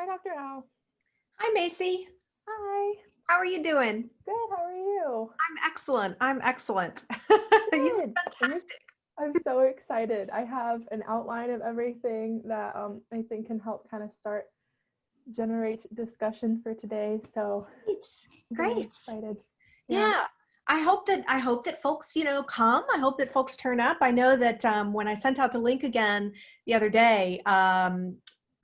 Dr. Al. Hi, Macy. Hi. How are you doing? Good. How are you? I'm excellent. I'm excellent. You look Good. fantastic. I'm so excited. I have an outline of everything that I think can help kind of generate discussion for today. So Great. I'm very Great. excited. Yeah. Yeah. I hope that folks, come. I hope that folks turn up. I know that when I sent out the link again the other day,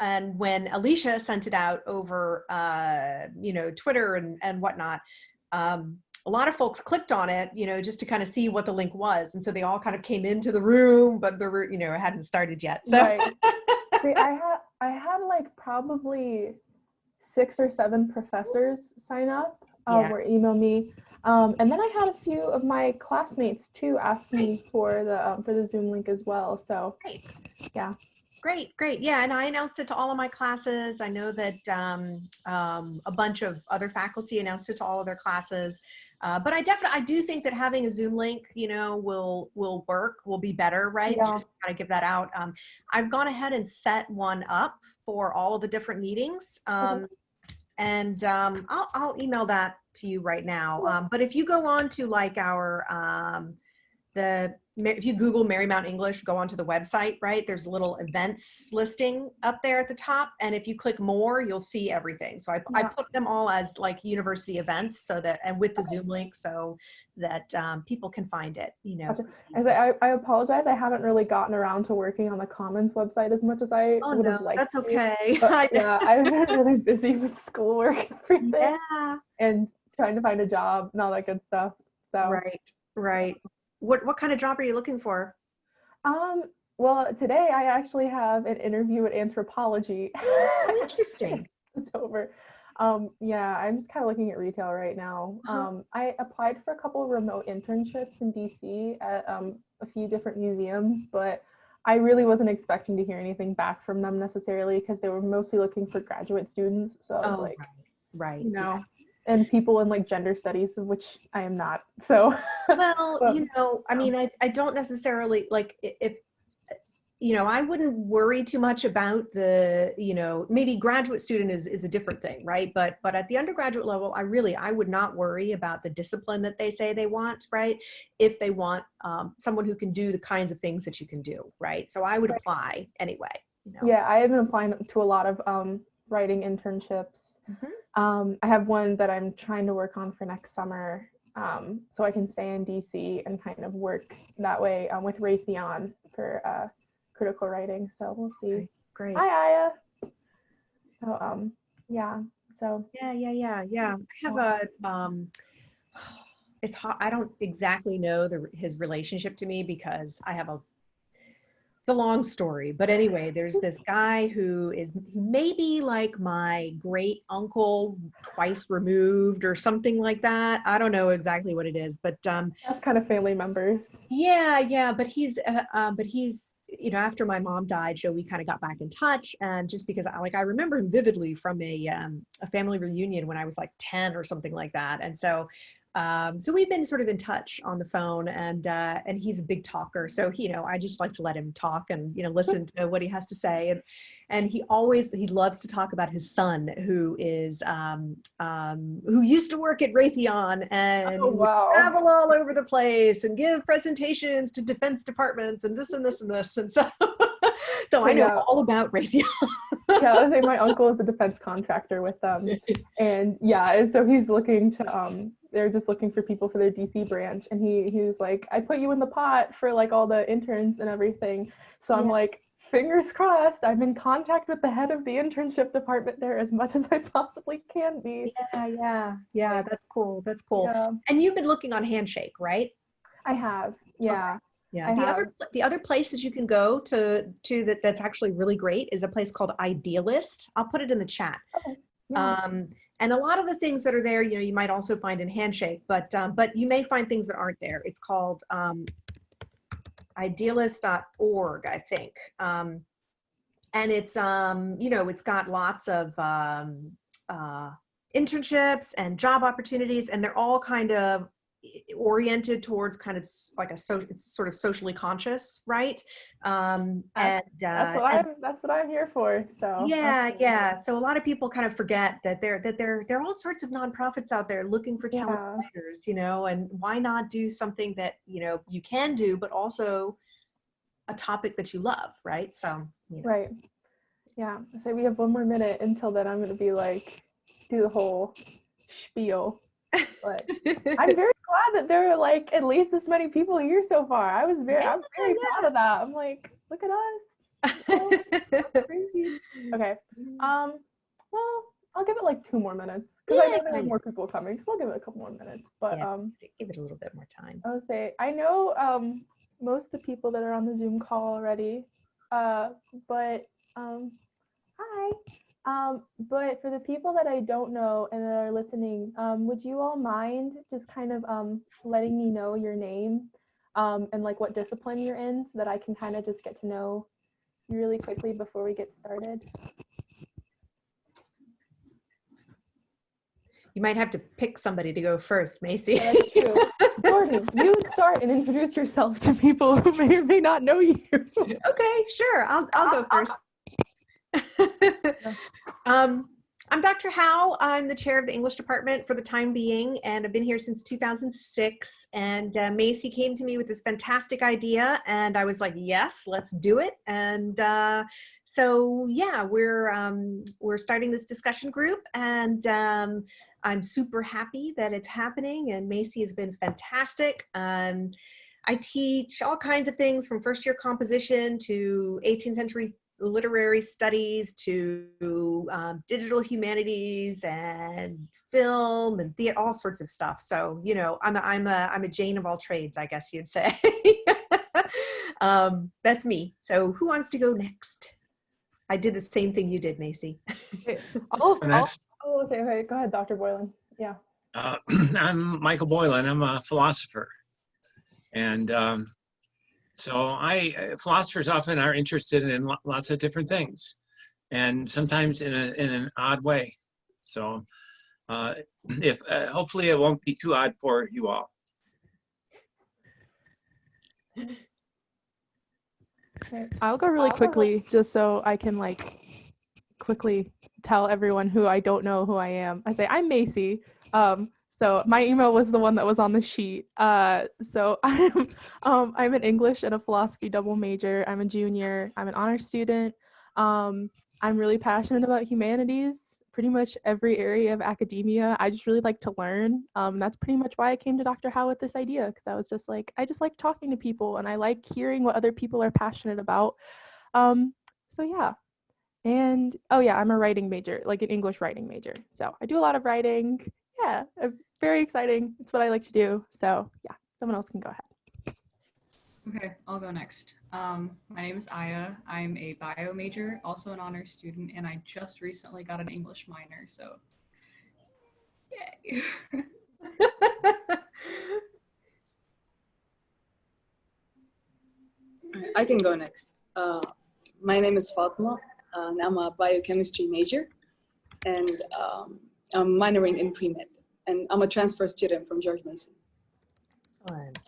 and when Alicia sent it out over Twitter and whatnot, a lot of folks clicked on it, just to kind of see what the link was. And so they all kind of came into the room, but it hadn't started yet. So Right. See, I had like probably 6 or 7 professors sign up yeah. or email me. And then I had a few of my classmates too ask me for the Zoom link as well. So Great. yeah. Great. Yeah, and I announced it to all of my classes. I know that a bunch of other faculty announced it to all of their classes. But I do think that having a Zoom link, will be better, right? Yeah. Just kind of give that out. I've gone ahead and set one up for all of the different meetings. Okay. And I'll email that to you right now. But if you go on to like if you Google Marymount English, go onto the website, right? There's a little events listing up there at the top. And if you click more, you'll see everything. So I put them all as like university events and with the Zoom link so that people can find it, Gotcha. I apologize. I haven't really gotten around to working on the Commons website as much as I Oh would no, have liked that's to. okay. But yeah, I've been really busy with schoolwork and everything Yeah. and trying to find a job and all that good stuff. So Right. What kind of job are you looking for? Um, well, today I actually have an interview at Anthropology. Oh, interesting. It's over. Yeah, I'm just kind of looking at retail right now. Uh-huh. I applied for a couple of remote internships in DC at a few different museums, but I really wasn't expecting to hear anything back from them necessarily because they were mostly looking for graduate students. So I was Oh, like, right. yeah. And people in like gender studies, of which I am not. So, Well, but, I mean, I don't necessarily like if, I wouldn't worry too much about maybe graduate student is a different thing, right? But at the undergraduate level, I would not worry about the discipline that they say they want, right? If they want someone who can do the kinds of things that you can do, right? So I would apply anyway. Yeah, I have been applying to a lot of writing internships. Mhm. I have one that I'm trying to work on for next summer, so I can stay in DC and kind of work that way with Raytheon for critical writing. So we'll see. Great. Hi, Aya. So yeah. So Yeah. I have it's hard. I don't exactly know his relationship to me because I have the long story, but anyway, there's this guy who may be like my great uncle twice removed or something like that. I don't know exactly what it is, but that's kind of family members. yeah, but he's after my mom died, we kind of got back in touch, and just because I remember him vividly from a family reunion when I was like 10 or something like that, and so we've been sort of in touch on the phone, and he's a big talker. So, I just like to let him talk and, listen to what he has to say. And he loves to talk about his son who who used to work at Raytheon and would travel all over the place and give presentations to defense departments and this and this and this. And so, so I know all about Raytheon. Yeah, I was saying my uncle is a defense contractor with them, and so he's looking to they're just looking for people for their DC branch, and he was like, I put you in the pot for like all the interns and everything. So I'm like, fingers crossed, I'm in contact with the head of the internship department there as much as I possibly can be. Yeah, that's cool. Yeah. And you've been looking on Handshake, right? I have. Yeah. Okay. Yeah. The other place that you can go to that's actually really great is a place called Idealist. I'll put it in the chat. Okay. Yeah. And a lot of the things that are there, you might also find in Handshake, but you may find things that aren't there. It's called idealist.org, I think. And it's it's got lots of internships and job opportunities, and they're all kind of oriented towards kind of like it's sort of socially conscious, right? That's what I'm here for. So yeah. So a lot of people kind of forget that there are all sorts of nonprofits out there looking for talented writers, you know, and why not do something that, you know, you can do, but also a topic that you love, right? So, you know. Right. Yeah. So we have 1 more minute. Until then, I'm going to be like, do the whole spiel. But I'm very glad that there are like at least this many people here so far. I'm very proud of that. I'm like, look at us. Oh, that's crazy. Okay. Well, I'll give it like 2 more minutes because I know there are more people coming. So I'll give it a couple more minutes. But give it a little bit more time. I would say I know most of the people that are on the Zoom call already. But hi. But for the people that I don't know and that are listening, would you all mind just kind of letting me know your name and like what discipline you're in so that I can kind of just get to know you really quickly before we get started? You might have to pick somebody to go first, Macy. Yeah, that's true. Jordan, you start and introduce yourself to people who may or may not know you. Okay, sure. I'll go first. I'm Dr. Howe. I'm the chair of the English department for the time being, and I've been here since 2006. And Macy came to me with this fantastic idea, and I was like, yes, let's do it. And so, yeah, we're starting this discussion group, and I'm super happy that it's happening, and Macy has been fantastic. I teach all kinds of things from first year composition to 18th century literary studies to digital humanities and film and theater, all sorts of stuff. So, you know, I'm a Jane of all trades, I guess you'd say. That's me. So who wants to go next? I did the same thing you did, Macy. Next. Okay, go ahead, Dr. Boylan. Yeah. I'm Michael Boylan. I'm a philosopher. And so philosophers often are interested in lots of different things, and sometimes in an odd way. So hopefully it won't be too odd for you all. Okay. I'll go really quickly just so I can like quickly tell everyone who I don't know who I am. I say I'm Macy. So my email was the one that was on the sheet. So I'm an English and a philosophy double major. I'm a junior. I'm an honor student. I'm really passionate about humanities, pretty much every area of academia. I just really like to learn. That's pretty much why I came to Dr. Howe with this idea, because I was just like, I just like talking to people and I like hearing what other people are passionate about. So yeah. And oh yeah, I'm a writing major, like an English writing major. So I do a lot of writing. Yeah, very exciting. It's what I like to do. So yeah, someone else can go ahead. Okay, I'll go next. My name is Aya. I'm a bio major, also an honor student, and I just recently got an English minor, so yay. I can go next. My name is Fatma, and I'm a biochemistry major, and I'm minoring in pre-med, and I'm a transfer student from George Mason. Excellent.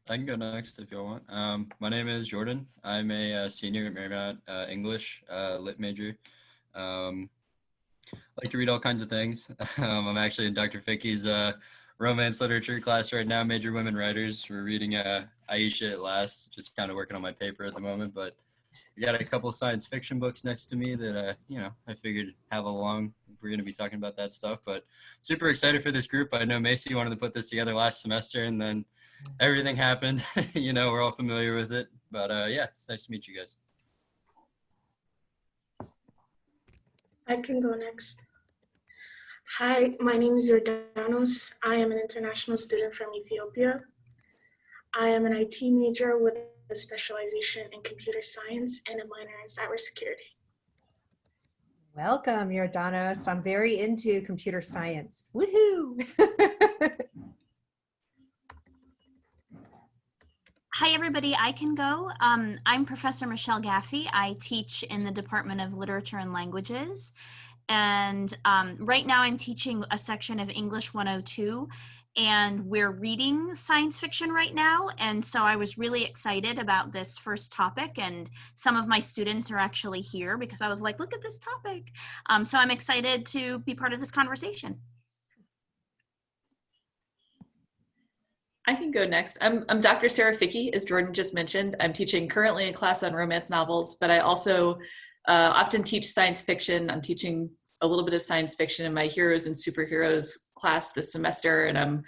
I can go next if y'all want. My name is Jordan. I'm a senior at Marymount, English lit major. Like to read all kinds of things. I'm actually in Dr. Ficky's romance literature class right now, major women writers. We're reading Aisha at last, just kind of working on my paper at the moment, but we got a couple science fiction books next to me that, I figured have along if we're going to be talking about that stuff, but super excited for this group. I know Macy wanted to put this together last semester and then everything happened. We're all familiar with it, but yeah, it's nice to meet you guys. I can go next. Hi, my name is Jordanos. I am an international student from Ethiopia. I am an IT major with a specialization in computer science and a minor in cybersecurity. Welcome, Jordanos. I'm very into computer science. Woohoo! Hi, everybody. I can go. I'm Professor Michelle Gaffey. I teach in the Department of Literature and Languages. And right now I'm teaching a section of English 102, and we're reading science fiction right now. And so I was really excited about this first topic, and some of my students are actually here because I was like, look at this topic. So I'm excited to be part of this conversation. I can go next. I'm Dr. Sarah Fickey, as Jordan just mentioned. I'm teaching currently a class on romance novels, but I also often teach science fiction. I'm teaching a little bit of science fiction in my Heroes and Superheroes class this semester, and I'm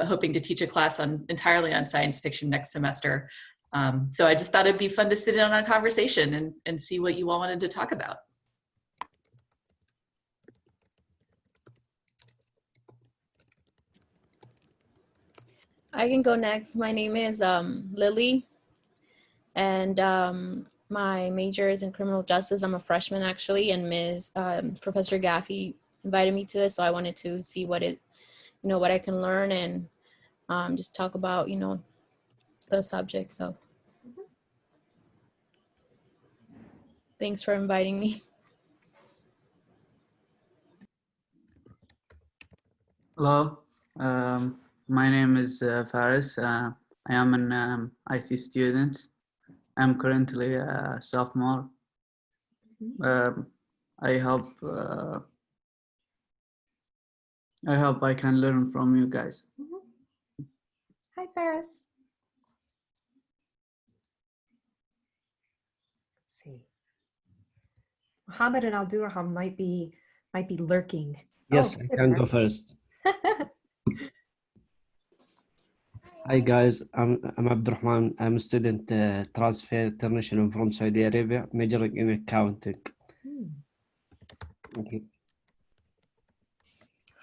hoping to teach a class entirely on science fiction next semester. So I just thought it'd be fun to sit in on a conversation and see what you all wanted to talk about. I can go next. My name is Lily, and my major is in criminal justice. I'm a freshman actually, and Professor Gaffey invited me to this, so I wanted to see what I can learn and just talk about the subject. So thanks for inviting me. Hello, my name is Faris. I am an IT student. I'm currently a sophomore. I hope I can learn from you guys. Hi, Ferris. Let's see. Mohammed and Al-Durham might be lurking. Yes, I can go first. Hi guys, I'm Abdurrahman. I'm a student transfer international from Saudi Arabia, majoring in accounting. Thank you.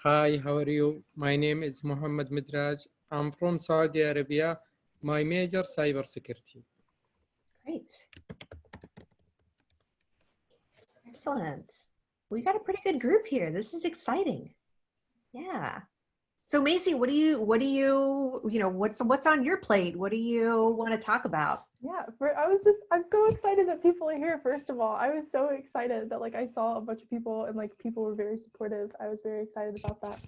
Hi, how are you? My name is Muhammad Midraj. I'm from Saudi Arabia. My major, cybersecurity. Great. Excellent. We got a pretty good group here. This is exciting. Yeah. So Macy, what's on your plate? What do you want to talk about? Yeah, I'm so excited that people are here. First of all, I was so excited that I saw a bunch of people and people were very supportive. I was very excited about that.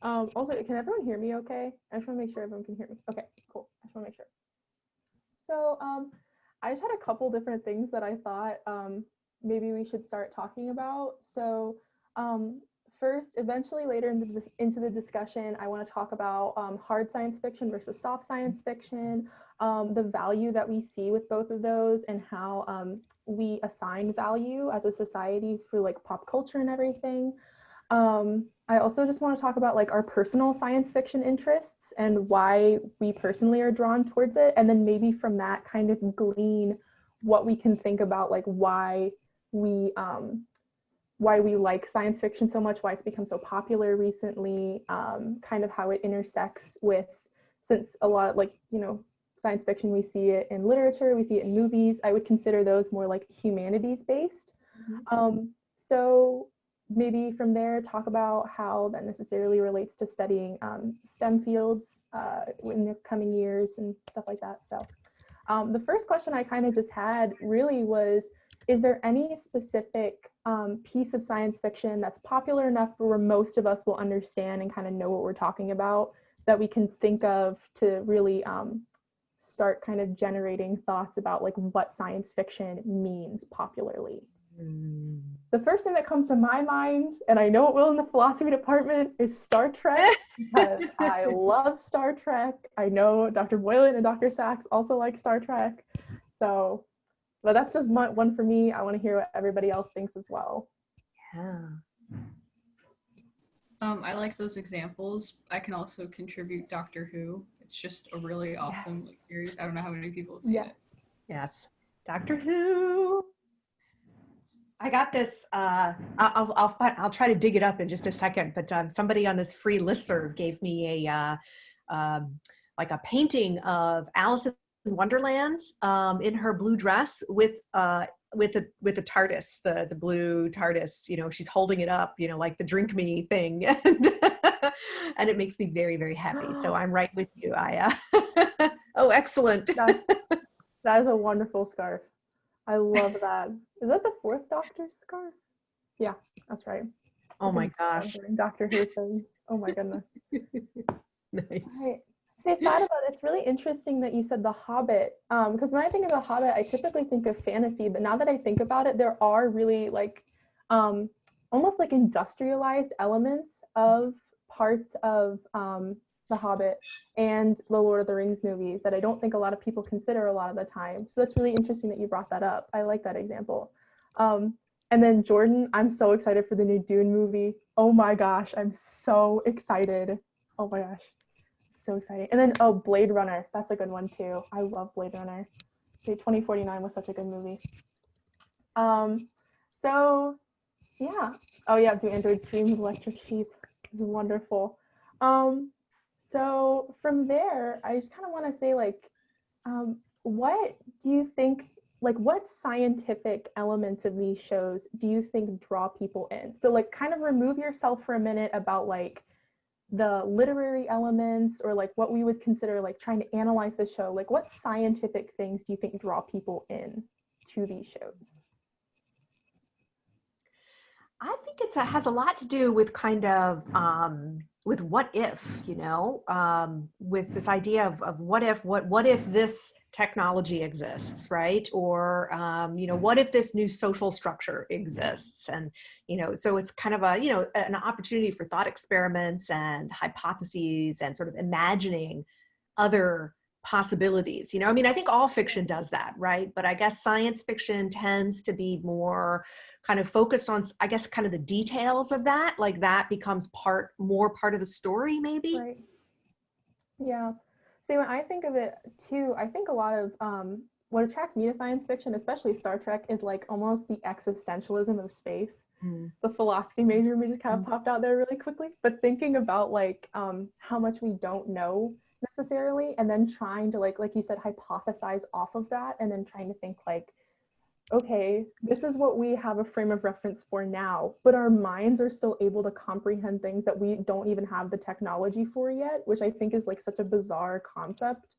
Also, can everyone hear me okay? I just want to make sure everyone can hear me. Okay, cool. I just want to make sure. So I just had a couple different things that I thought maybe we should start talking about. So first, eventually later into the discussion, I want to talk about hard science fiction versus soft science fiction, the value that we see with both of those, and how we assign value as a society through pop culture and everything. I also just want to talk about our personal science fiction interests and why we personally are drawn towards it, and then maybe from that kind of glean what we can think about why we like science fiction so much, why it's become so popular recently, kind of how it intersects with, since a lot science fiction, we see it in literature, we see it in movies. I would consider those more humanities based. So maybe from there talk about how that necessarily relates to studying STEM fields in the coming years and stuff like that. So the first question I kind of just had really was, is there any specific piece of science fiction that's popular enough where most of us will understand and kind of know what we're talking about, that we can think of to really start kind of generating thoughts about what science fiction means popularly? The first thing that comes to my mind, and I know it will in the philosophy department, is Star Trek, because I love Star Trek. I know Dr. Boylan and Dr. Sachs also like Star Trek. So, but that's just one for me. I want to hear what everybody else thinks as well. Yeah. I like those examples. I can also contribute Doctor Who. It's just a really awesome series. I don't know how many people have seen it. Yes. Doctor Who. I got this. I'll try to dig it up in just a second. But somebody on this free listserv gave me a painting of Alice in Wonderland in her blue dress with the TARDIS, the blue TARDIS. She's holding it up, like the drink me thing, and it makes me very, very happy. So I'm right with you, Aya. Oh, excellent. That is a wonderful scarf. I love that. Is that the fourth Doctor's scarf? Yeah, that's right. Oh my gosh. Dr. Who things. Oh my goodness. Nice. Right. So I thought about it. It's really interesting that you said The Hobbit, because when I think of The Hobbit, I typically think of fantasy, but now that I think about it, there are really like almost like industrialized elements of parts of The Hobbit and the Lord of the Rings movies that I don't think a lot of people consider a lot of the time. So that's really interesting that you brought that up. I like that example. And then Jordan, I'm so excited for the new Dune movie. Oh my gosh, I'm so excited. Oh my gosh, so exciting. And then, oh, Blade Runner, that's a good one too. I love Blade Runner. 2049 was such a good movie. So yeah. Oh yeah, Do Androids Dream of Electric Sheep is wonderful. So from there, I just kind of want to say like, what do you think, like what scientific elements of these shows do you think draw people in? So like kind of remove yourself for a minute about like the literary elements or like what we would consider like trying to analyze the show. Like what scientific things do you think draw people in to these shows? I think it has a lot to do with kind of with what if, with this idea of what if this technology exists, right? Or what if this new social structure exists? And so it's kind of a an opportunity for thought experiments and hypotheses and sort of imagining other possibilities. I mean, I think all fiction does that, right? But I guess science fiction tends to be more kind of focused on, I guess, kind of the details of that. Like that becomes more part of the story, maybe. Right. Yeah. See, when I think of it too, I think a lot of what attracts me to science fiction, especially Star Trek, is like almost the existentialism of space. The philosophy major me just kind of popped out there really quickly. But thinking about like how much we don't know necessarily, and then trying to like you said, hypothesize off of that, and then trying to think like, okay, this is what we have a frame of reference for now, but our minds are still able to comprehend things that we don't even have the technology for yet, which I think is like such a bizarre concept.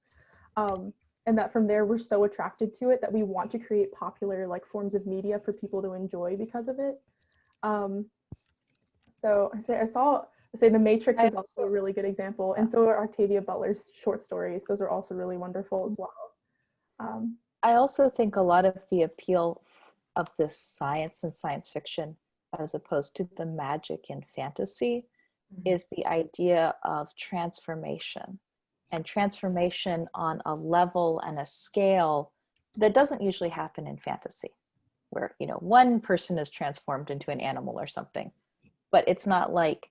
And that from there, we're so attracted to it that we want to create popular like forms of media for people to enjoy because of it. So I say The Matrix is also a really good example, and so are Octavia Butler's short stories. Those are also really wonderful as well. I also think a lot of the appeal of this science and science fiction, as opposed to the magic and fantasy, is the idea of transformation, and transformation on a level and a scale that doesn't usually happen in fantasy, where one person is transformed into an animal or something, but it's not like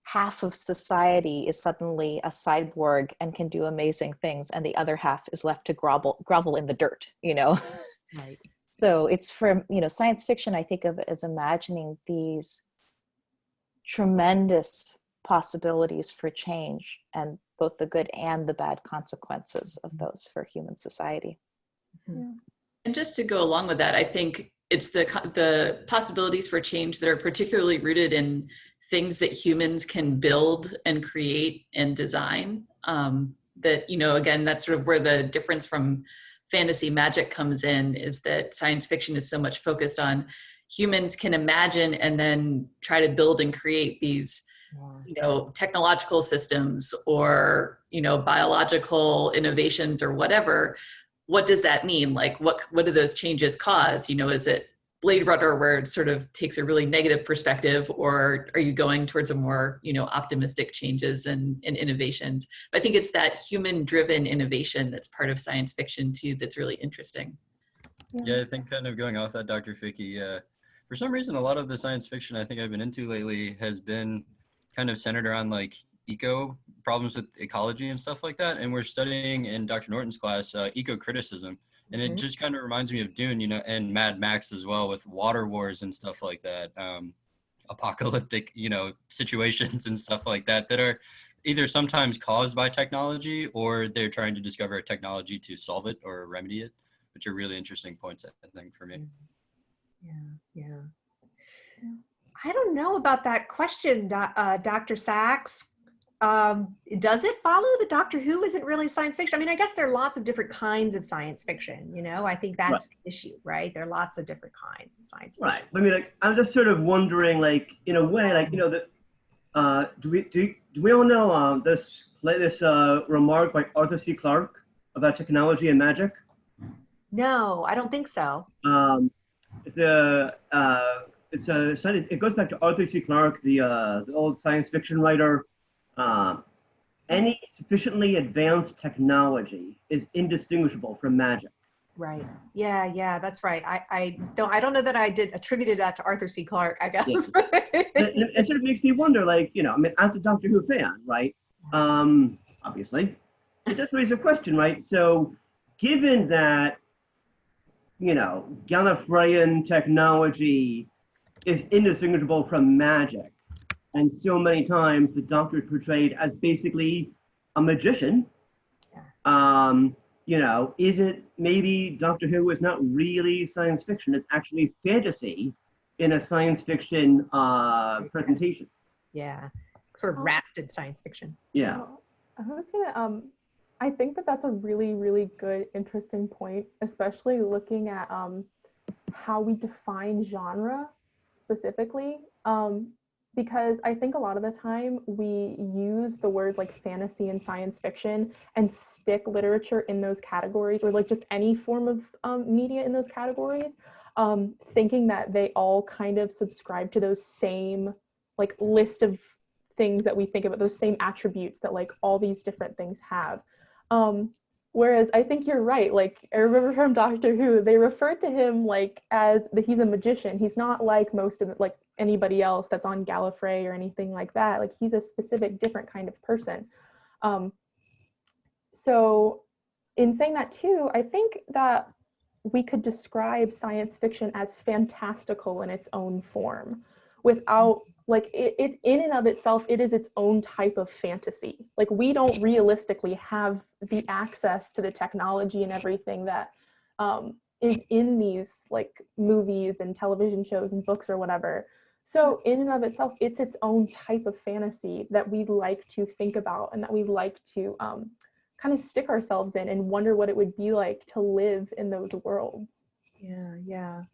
half of society is suddenly a cyborg and can do amazing things, and the other half is left to grovel in the dirt, Right. So it's from, science fiction, I think of it as imagining these tremendous possibilities for change, and both the good and the bad consequences of those for human society. Yeah. And just to go along with that, I think it's the possibilities for change that are particularly rooted in things that humans can build and create and design. That, again, that's sort of where the difference from fantasy magic comes in, is that science fiction is so much focused on humans can imagine and then try to build and create these technological systems or biological innovations or whatever. What does that mean? Like what do those changes cause? Is it Blade Runner where it sort of takes a really negative perspective, or are you going towards a more optimistic changes and innovations? But I think it's that human driven innovation that's part of science fiction too that's really interesting. Yeah, I think kind of going off that, Dr. Ficky, for some reason a lot of the science fiction I think I've been into lately has been kind of centered around like problems with ecology and stuff like that. And we're studying in Dr. Norton's class eco-criticism. And it just kind of reminds me of Dune, and Mad Max as well, with water wars and stuff like that, apocalyptic, situations and stuff like that are either sometimes caused by technology, or they're trying to discover a technology to solve it or remedy it, which are really interesting points, I think, for me. Yeah. I don't know about that question, Dr. Sachs. Does it follow that Doctor Who isn't really science fiction? I mean, I guess there are lots of different kinds of science fiction, you know? I think that's the issue, right? There are lots of different kinds of science fiction. Right. I mean, like, I was just sort of wondering, like, in a way, like, you know, that do we all know this remark by Arthur C. Clarke about technology and magic? No, I don't think so. It goes back to Arthur C. Clarke, the old science fiction writer. Any sufficiently advanced technology is indistinguishable from magic. Right. Yeah, that's right. I don't know that I attributed that to Arthur C. Clarke, I guess. Yeah. It sort of makes me wonder, like, you know, I mean, as a Doctor Who fan, right? Obviously, it does raise a question, right? So, given that, you know, Gallifreyan technology is indistinguishable from magic, and so many times the Doctor is portrayed as basically a magician, you know, is it maybe Doctor Who is not really science fiction, it's actually fantasy in a science fiction presentation? Yeah, sort of wrapped in science fiction. Yeah. I was gonna, I think that that's a really, really good, interesting point, especially looking at how we define genre specifically. Because I think a lot of the time we use the word like fantasy and science fiction and stick literature in those categories, or like just any form of media in those categories, thinking that they all kind of subscribe to those same like list of things that we think about, those same attributes that like all these different things have. Whereas I think you're right, like I remember from Doctor Who, they refer to him like as he's a magician. He's not like most of like anybody else that's on Gallifrey or anything like that. Like he's a specific different kind of person. So in saying that too, I think that we could describe science fiction as fantastical in its own form without like it in and of itself, it is its own type of fantasy. Like we don't realistically have the access to the technology and everything that is in these like movies and television shows and books or whatever. So in and of itself, it's its own type of fantasy that we like to think about and that we like to kind of stick ourselves in and wonder what it would be like to live in those worlds. Yeah.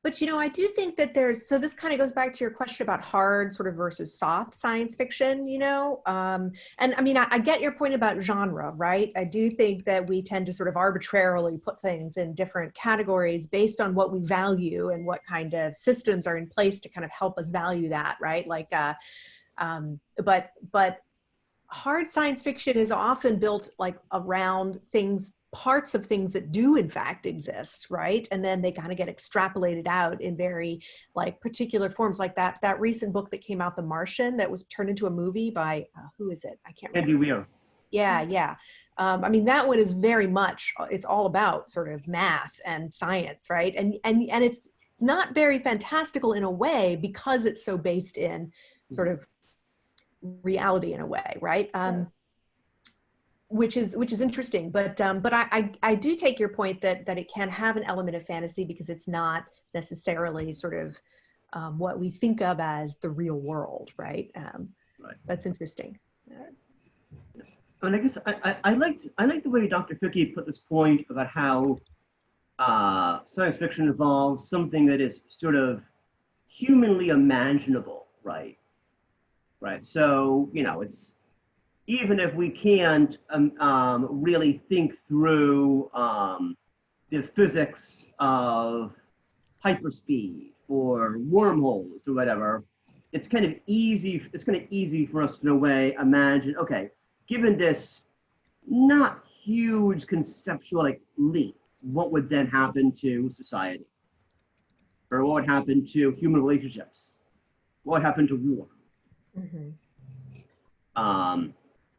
But, you know, I do think that so this kind of goes back to your question about hard sort of versus soft science fiction, you know, and I mean, I get your point about genre, right? I do think that we tend to sort of arbitrarily put things in different categories based on what we value and what kind of systems are in place to kind of help us value that, right? Like, but hard science fiction is often built like around parts of things that do in fact exist, right? And then they kind of get extrapolated out in very like particular forms, like that recent book that came out, The Martian, that was turned into a movie by, who is it? I can't remember. Andy Weir. Yeah. I mean, that one is very much, it's all about sort of math and science, right? And it's not very fantastical in a way because it's so based in sort of reality in a way, right? Which is interesting, but I do take your point that it can have an element of fantasy because it's not necessarily sort of what we think of as the real world, right? Right. That's interesting. And I guess I like the way Dr. Fickey put this point about how science fiction involves something that is sort of humanly imaginable, right? Right. So, you know, it's even if we can't really think through the physics of hyperspeed or wormholes or whatever, it's kind of easy. It's kind of easy for us, in a way, imagine. Okay, given this not huge conceptual like leap, what would then happen to society, or what would happen to human relationships? What would happen to war? Mm-hmm.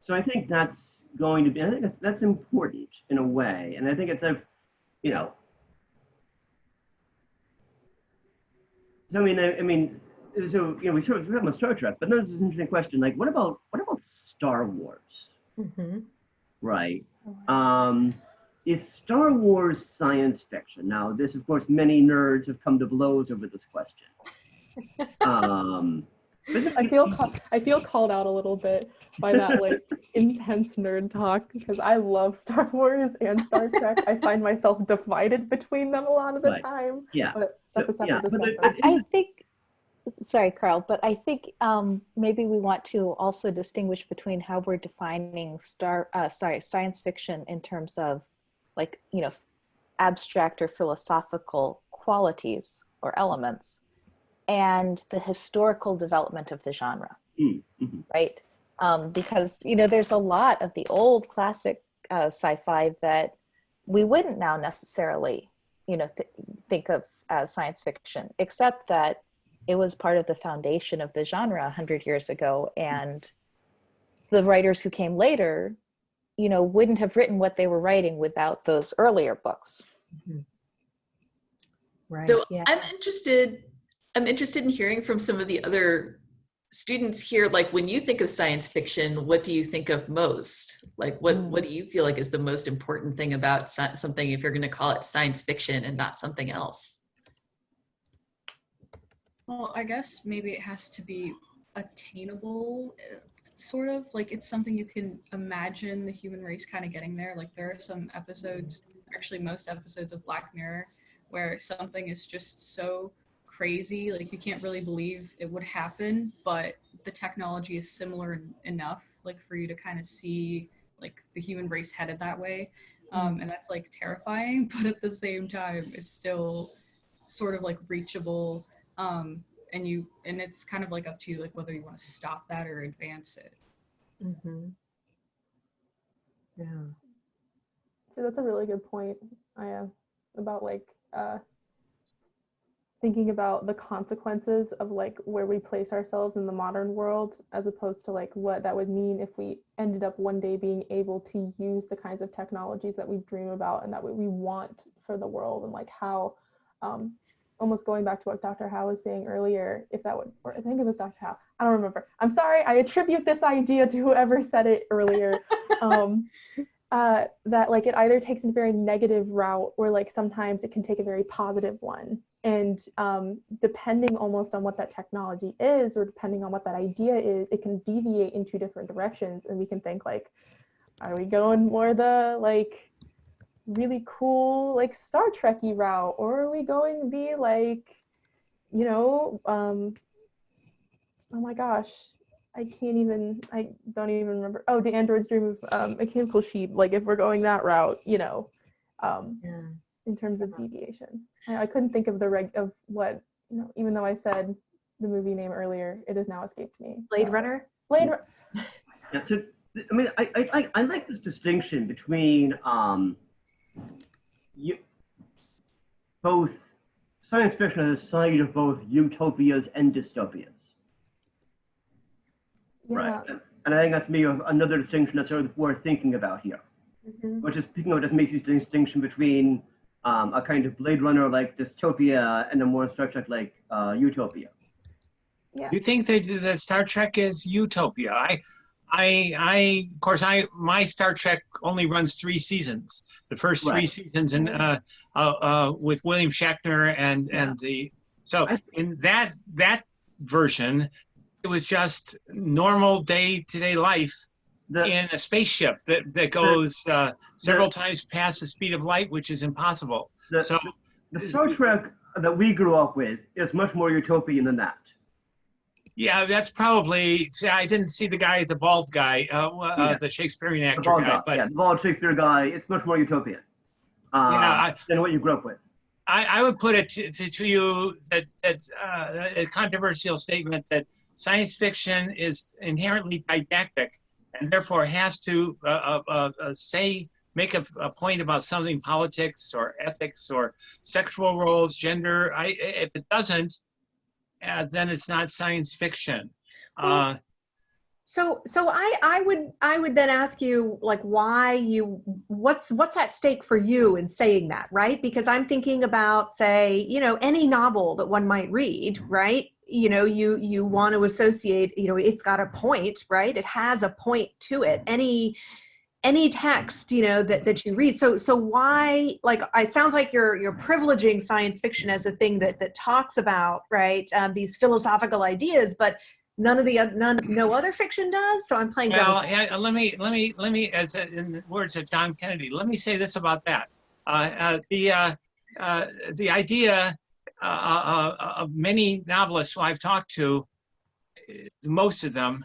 So I think that's going to be, I think that's important in a way. And I think it's you know, so I mean, so, you know, we talk about Star Trek, but then there's this interesting question, like, what about Star Wars? Mm-hmm. Right. Is Star Wars science fiction? Now, this, of course, many nerds have come to blows over this question. I feel called out a little bit by that like intense nerd talk because I love Star Wars and Star Trek. I find myself divided between them a lot of the time. Yeah. But that's a separate discussion. I think, sorry, Carl, but I think maybe we want to also distinguish between how we're defining science fiction in terms of like, abstract or philosophical qualities or elements, and the historical development of the genre, right? Because, there's a lot of the old classic sci-fi that we wouldn't now necessarily, think of as science fiction, except that it was part of the foundation of the genre 100 years ago. And the writers who came later, wouldn't have written what they were writing without those earlier books. Right. So yeah. I'm interested in hearing from some of the other students here. Like, when you think of science fiction, what do you think of most? Like, what do you feel like is the most important thing about something, if you're going to call it science fiction and not something else? Well, I guess maybe it has to be attainable, sort of. Like, it's something you can imagine the human race kind of getting there. Like, there are some episodes, actually most episodes of Black Mirror, where something is just so crazy, like you can't really believe it would happen, but the technology is similar enough, like for you to kind of see like the human race headed that way. And that's like terrifying, but at the same time, it's still sort of like reachable. And it's kind of like up to you, like whether you want to stop that or advance it. Yeah. So that's a really good point, about like thinking about the consequences of like where we place ourselves in the modern world, as opposed to like what that would mean if we ended up one day being able to use the kinds of technologies that we dream about and that we want for the world, and like how, almost going back to what Dr. Howe was saying earlier, if that would, or I think it was Dr. Howe, I don't remember. I'm sorry, I attribute this idea to whoever said it earlier. That like it either takes a very negative route, or like sometimes it can take a very positive one. And depending almost on what that technology is, or depending on what that idea is, it can deviate in two different directions. And we can think like, are we going more the like really cool like Star Trek-y route, or are we going the like, oh my gosh, I don't even remember. Oh, The Android's Dream of Mechanical Sheep. Like if we're going that route, in terms of deviation. I couldn't think of of what, even though I said the movie name earlier, it has now escaped me. Blade Runner? Yeah, so, I mean, I like this distinction between both science fiction as a side of both utopias and dystopias. Yeah. Right. And I think that's maybe another distinction that's sort of worth thinking about here, which is picking out as Macy's distinction between a kind of Blade Runner like dystopia and a more Star Trek like utopia. Yeah. You think that Star Trek is utopia? Of course, my Star Trek only runs 3 seasons. The first 3 seasons, and with William Shatner and so in that version, it was just normal day-to-day life in a spaceship that goes several times past the speed of light, which is impossible. The Star Trek that we grew up with is much more utopian than that. Yeah, that's probably. I didn't see the bald guy, the Shakespearean actor guy, but the bald Shakespeare guy. It's much more utopian than what you grew up with. I would put it to you that a controversial statement that science fiction is inherently didactic and therefore has to make a point about something, politics or ethics or sexual roles, gender. If it doesn't, then it's not science fiction. So I would then ask you, like, what's at stake for you in saying that, right? Because I'm thinking about, say, any novel that one might read, right? You want to associate, it's got a point, right? It has a point to it. Any text, that you read. So why, like, it sounds like you're privileging science fiction as a thing that talks about, right, these philosophical ideas, but no other fiction does. So I'm playing Well, devil. yeah, let me, as in the words of John Kennedy, let me say this about that. The idea of many novelists who I've talked to, most of them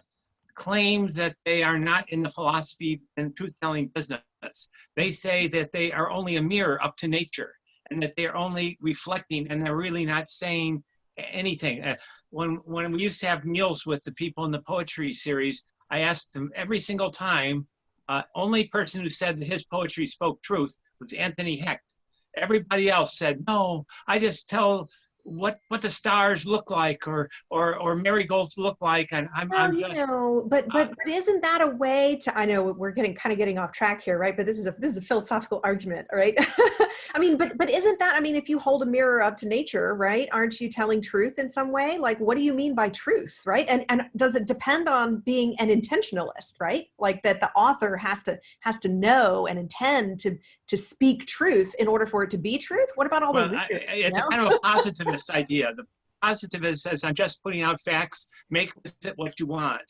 claim that they are not in the philosophy and truth-telling business. They say that they are only a mirror up to nature, and that they are only reflecting, and they're really not saying anything. When we used to have meals with the people in the poetry series, I asked them every single time, only person who said that his poetry spoke truth was Anthony Hecht. Everybody else said, no, I just tell what the stars look like, or marigolds look like, and I'm you just know, but isn't that a way to? I know we're getting off track here, right? But this is a philosophical argument, right? I mean, but isn't that? I mean, if you hold a mirror up to nature, right? Aren't you telling truth in some way? Like, what do you mean by truth, right? And does it depend on being an intentionalist, right? Like that the author has to know and intend to speak truth in order for it to be truth? What about all the readers? It's a kind of a positivist idea. The positivist says, I'm just putting out facts, make with it what you want.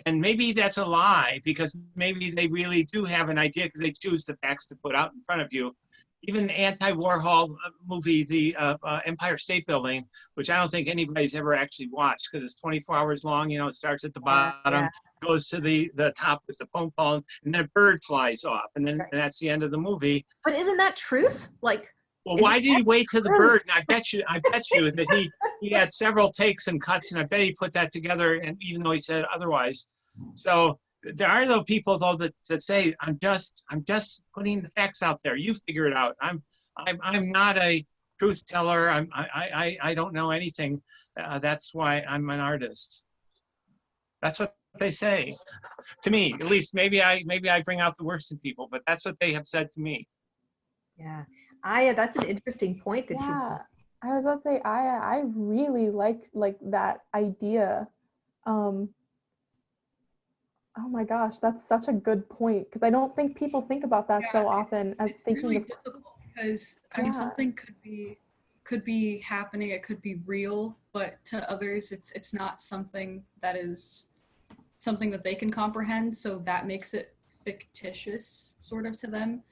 And maybe that's a lie, because maybe they really do have an idea because they choose the facts to put out in front of you. Even the anti-Warhol movie, the Empire State Building, which I don't think anybody's ever actually watched because it's 24 hours long. You know, it starts at the bottom, goes to the top with the phone call, and then a bird flies off, and then and that's the end of the movie. But isn't that truth? Like, well, why did he wait to the bird? And I bet you that he had several takes and cuts, and I bet he put that together, and even though he said otherwise. So there are those people though that say, I'm just putting the facts out there. You figure it out. I'm not a truth teller. I don't know anything. That's why I'm an artist. That's what they say to me, at least. Maybe I bring out the worst in people, but that's what they have said to me. Yeah. That's an interesting point that you. I was about to say, I really like that idea. Oh my gosh, that's such a good point, because I don't think people think about that so often as thinking really of. Difficult because I mean something could be happening, it could be real, but to others it's not something that is something that they can comprehend, so that makes it fictitious sort of to them.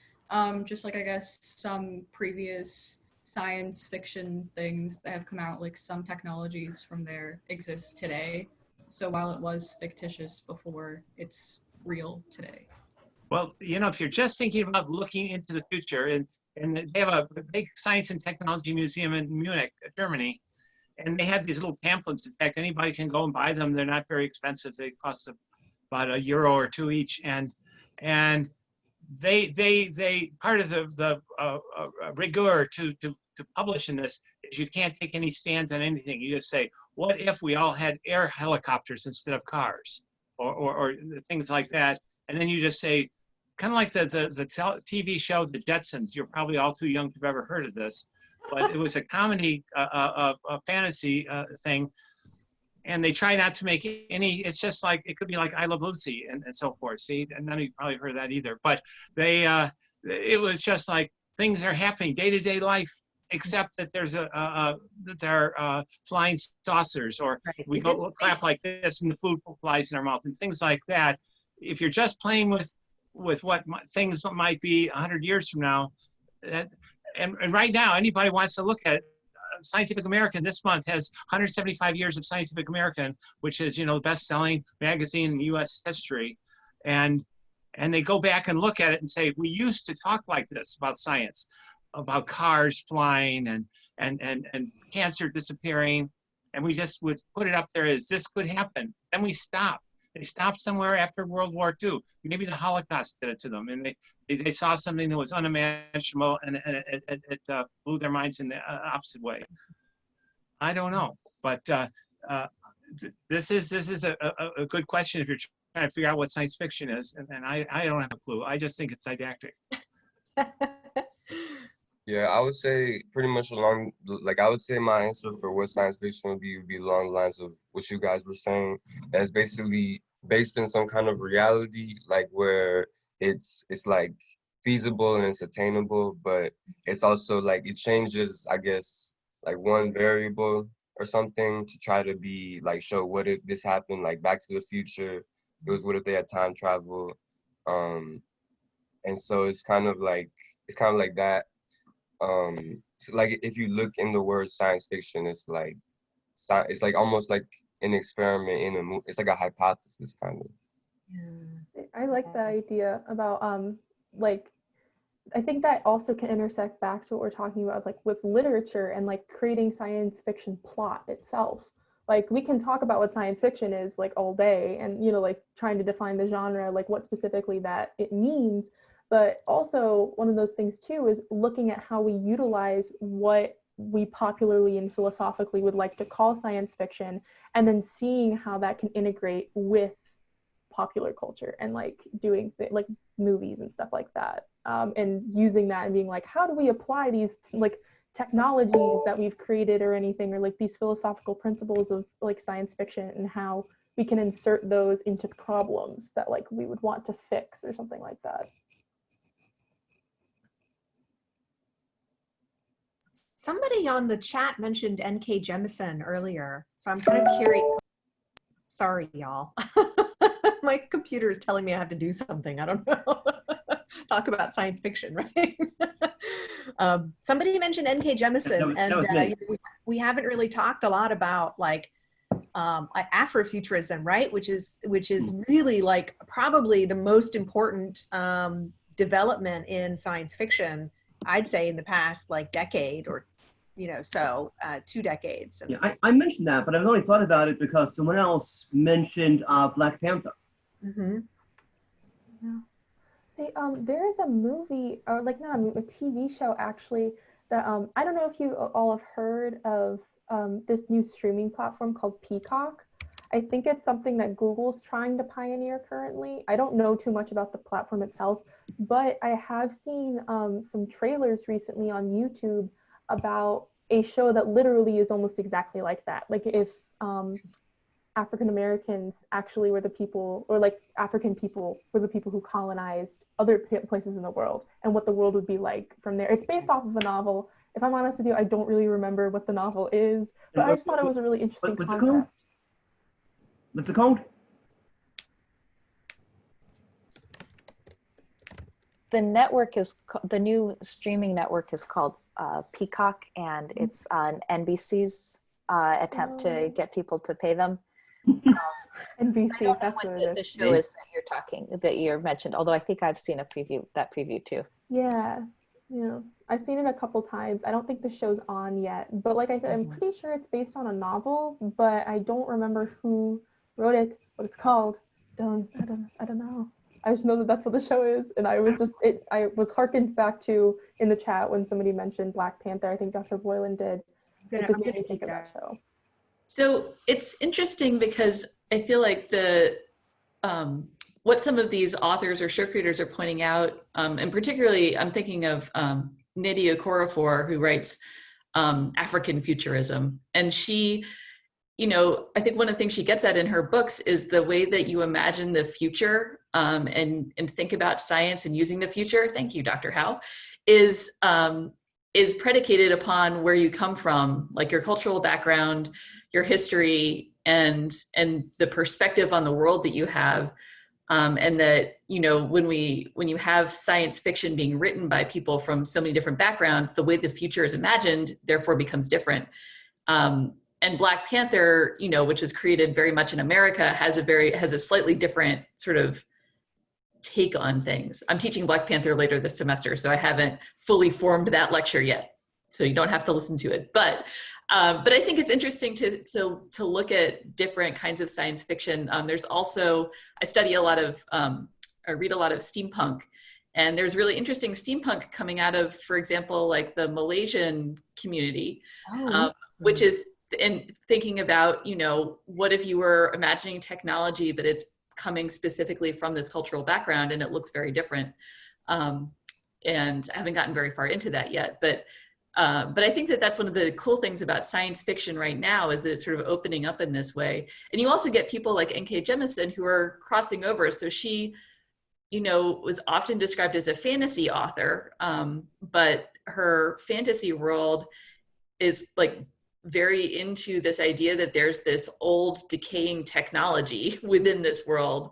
Just like I guess some previous science fiction things that have come out, like some technologies from there exist today. So while it was fictitious before, it's real today. Well, you know, if you're just thinking about looking into the future, and they have a big science and technology museum in Munich, Germany, and they have these little pamphlets. In fact, anybody can go and buy them. They're not very expensive. They cost about €1 or €2 each, and they part of the rigor to publish in this is you can't take any stands on anything. You just say, what if we all had air helicopters instead of cars, or things like that, and then you just say, kind of like the TV show The Jetsons. You're probably all too young to have ever heard of this, but it was a comedy, a fantasy thing. And they try not to make any, it's just like, it could be like I Love Lucy and so forth. See, and none of you probably heard that either, but it was just like things are happening day-to-day life, except that there's that there are flying saucers, or we go clap like this and the food flies in our mouth and things like that. If you're just playing with what things might be 100 years from now, and right now, anybody wants to look at Scientific American this month has 175 years of Scientific American, which is, you know, the best-selling magazine in U.S. history, and they go back and look at it and say, we used to talk like this about science, about cars flying and cancer disappearing, and we just would put it up there as this could happen. Then we stop. They stopped somewhere after World War II. Maybe the Holocaust did it to them, and they saw something that was unimaginable, and it blew their minds in the opposite way. I don't know, but this is a good question if you're trying to figure out what science fiction is, and I don't have a clue. I just think it's didactic. Yeah, I would say pretty much along, like, I would say my answer for what science fiction would be along the lines of what you guys were saying. That's basically based in some kind of reality, like where it's like feasible and it's attainable, but it's also like it changes, I guess, like one variable or something to try to be like show what if this happened, like Back to the Future. It was what if they had time travel, and so it's kind of like that. So like if you look in the word science fiction, it's like almost like an experiment in a movie. It's like a hypothesis kind of. I like the idea about like I think that also can intersect back to what we're talking about, like with literature and like creating science fiction plot itself. Like we can talk about what science fiction is like all day and, you know, like trying to define the genre, like what specifically that it means. But also one of those things too is looking at how we utilize what we popularly and philosophically would like to call science fiction, and then seeing how that can integrate with popular culture and like doing like movies and stuff like that, and using that and being like, how do we apply these like technologies that we've created or anything, or like these philosophical principles of like science fiction, and how we can insert those into problems that like we would want to fix or something like that. Somebody on the chat mentioned N.K. Jemisin earlier, so I'm kind of curious. Sorry, y'all. My computer is telling me I have to do something. I don't know. Talk about science fiction, right? Somebody mentioned N.K. Jemisin, and we haven't really talked a lot about like Afrofuturism, right? Which is really like probably the most important development in science fiction, I'd say, in the past like decade or 2 decades. Yeah, I mentioned that, but I've only thought about it because someone else mentioned Black Panther. Mm-hmm. Yeah. See, there is a movie, or like not a movie, a TV show actually, that I don't know if you all have heard of this new streaming platform called Peacock. I think it's something that Google's trying to pioneer currently. I don't know too much about the platform itself, but I have seen some trailers recently on YouTube about a show that literally is almost exactly like that. Like if African Americans actually were the people, or like African people were the people who colonized other places in the world, and what the world would be like from there. It's based off of a novel. If I'm honest with you, I don't really remember what the novel is, but I just thought it was a really interesting concept. What's it called? The network is the new streaming network is called Peacock, and it's on NBC's attempt to get people to pay them. NBC, that's what the show is that you're mentioned. Although I think I've seen that preview too. Yeah, I've seen it a couple times. I don't think the show's on yet, but like I said, I'm pretty sure it's based on a novel, but I don't remember who wrote it, what it's called. I don't know. I just know that that's what the show is, and I was hearkened back to in the chat when somebody mentioned Black Panther. I think Dr. Boylan did. It just made me think of that show. So it's interesting because I feel like what some of these authors or show creators are pointing out, and particularly I'm thinking of Nydia Okorafor, who writes African futurism, and she, I think one of the things she gets at in her books is the way that you imagine the future and think about science and using the future. Thank you, Dr. Howe, is predicated upon where you come from, like your cultural background, your history, and the perspective on the world that you have. And that, when you have science fiction being written by people from so many different backgrounds, the way the future is imagined, therefore becomes different. And Black Panther, which was created very much in America, has a slightly different sort of take on things. I'm teaching Black Panther later this semester, so I haven't fully formed that lecture yet. So you don't have to listen to it, but I think it's interesting to look at different kinds of science fiction. There's also, I read a lot of steampunk, and there's really interesting steampunk coming out of, for example, like the Malaysian community, which is in thinking about, what if you were imagining technology, but it's coming specifically from this cultural background and it looks very different. And I haven't gotten very far into that yet, but I think that that's one of the cool things about science fiction right now, is that it's sort of opening up in this way. And you also get people like N.K. Jemisin who are crossing over. So she, was often described as a fantasy author, but her fantasy world is like very into this idea that there's this old decaying technology within this world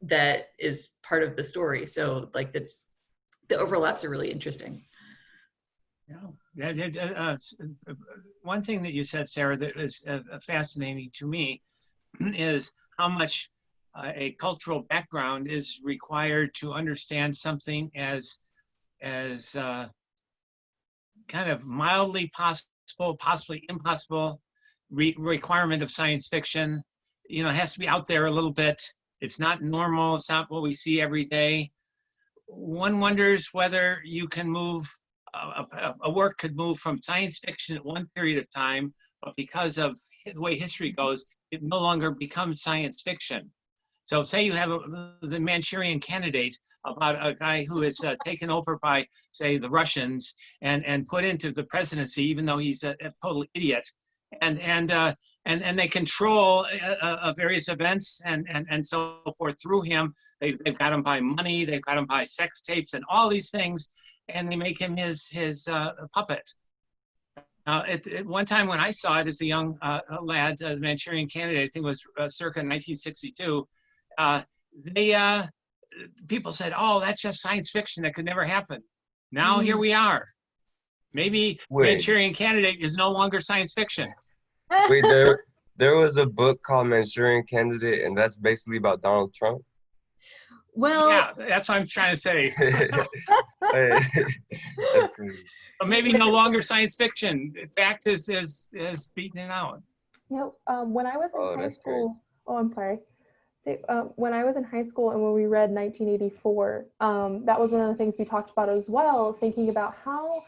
that is part of the story. So like that's, the overlaps are really interesting. Yeah. One thing that you said, Sarah, that is fascinating to me is how much a cultural background is required to understand something as kind of mildly possible, possibly impossible requirement of science fiction. You know, it has to be out there a little bit. It's not normal. It's not what we see every day. One wonders whether you can move, a work could move from science fiction at one period of time, but because of the way history goes, it no longer becomes science fiction. So say you have the Manchurian Candidate about a guy who is taken over by, say, the Russians and put into the presidency, even though he's a total idiot. And they control various events and so forth through him. They've got him by money, they've got him by sex tapes and all these things, and they make him his puppet. At one time when I saw it as a young lad, the Manchurian Candidate, I think it was circa 1962, people said, oh, that's just science fiction, that could never happen. Now here we are. Maybe Manchurian Candidate is no longer science fiction. Wait, there was a book called Manchurian Candidate, and that's basically about Donald Trump. Well, yeah, that's what I'm trying to say. That's crazy. But maybe no longer science fiction. Fact is beaten it out. You know, when I was in high school, I'm sorry. When I was in high school and when we read 1984, that was one of the things we talked about as well, thinking about how,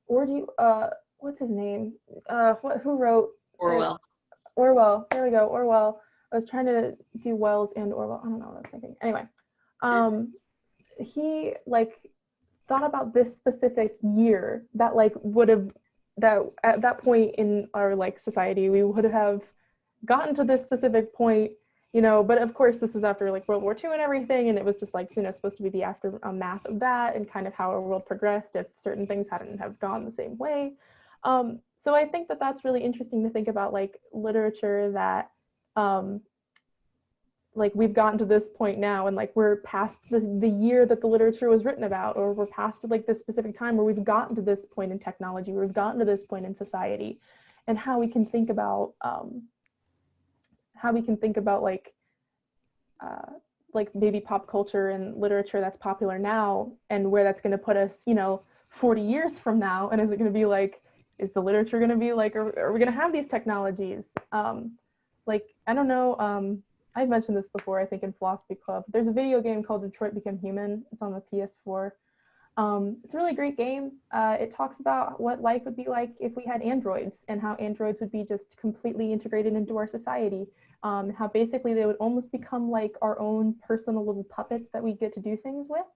what's his name? Who wrote? Orwell. Orwell, there we go, Orwell. I was trying to do Wells and Orwell, I don't know what I was thinking. Anyway, he like thought about this specific year that like that at that point in our like society, we would have gotten to this specific point, you know, but of course this was after like World War II and everything, and it was just like, you know, supposed to be the aftermath of that and kind of how our world progressed if certain things hadn't have gone the same way. So I think that that's really interesting to think about, like literature that like we've gotten to this point now and like we're past the year that the literature was written about, or we're past like this specific time where we've gotten to this point in technology, we've gotten to this point in society, and how we can think about like maybe pop culture and literature that's popular now and where that's going to put us, you know, 40 years from now. And is it going to be like, is the literature going to be like, are we going to have these technologies? Like, I don't know. I've mentioned this before, I think in Philosophy Club. There's a video game called Detroit Become Human. It's on the PS4. It's a really great game. It talks about what life would be like if we had androids and how androids would be just completely integrated into our society. How basically they would almost become like our own personal little puppets that we get to do things with,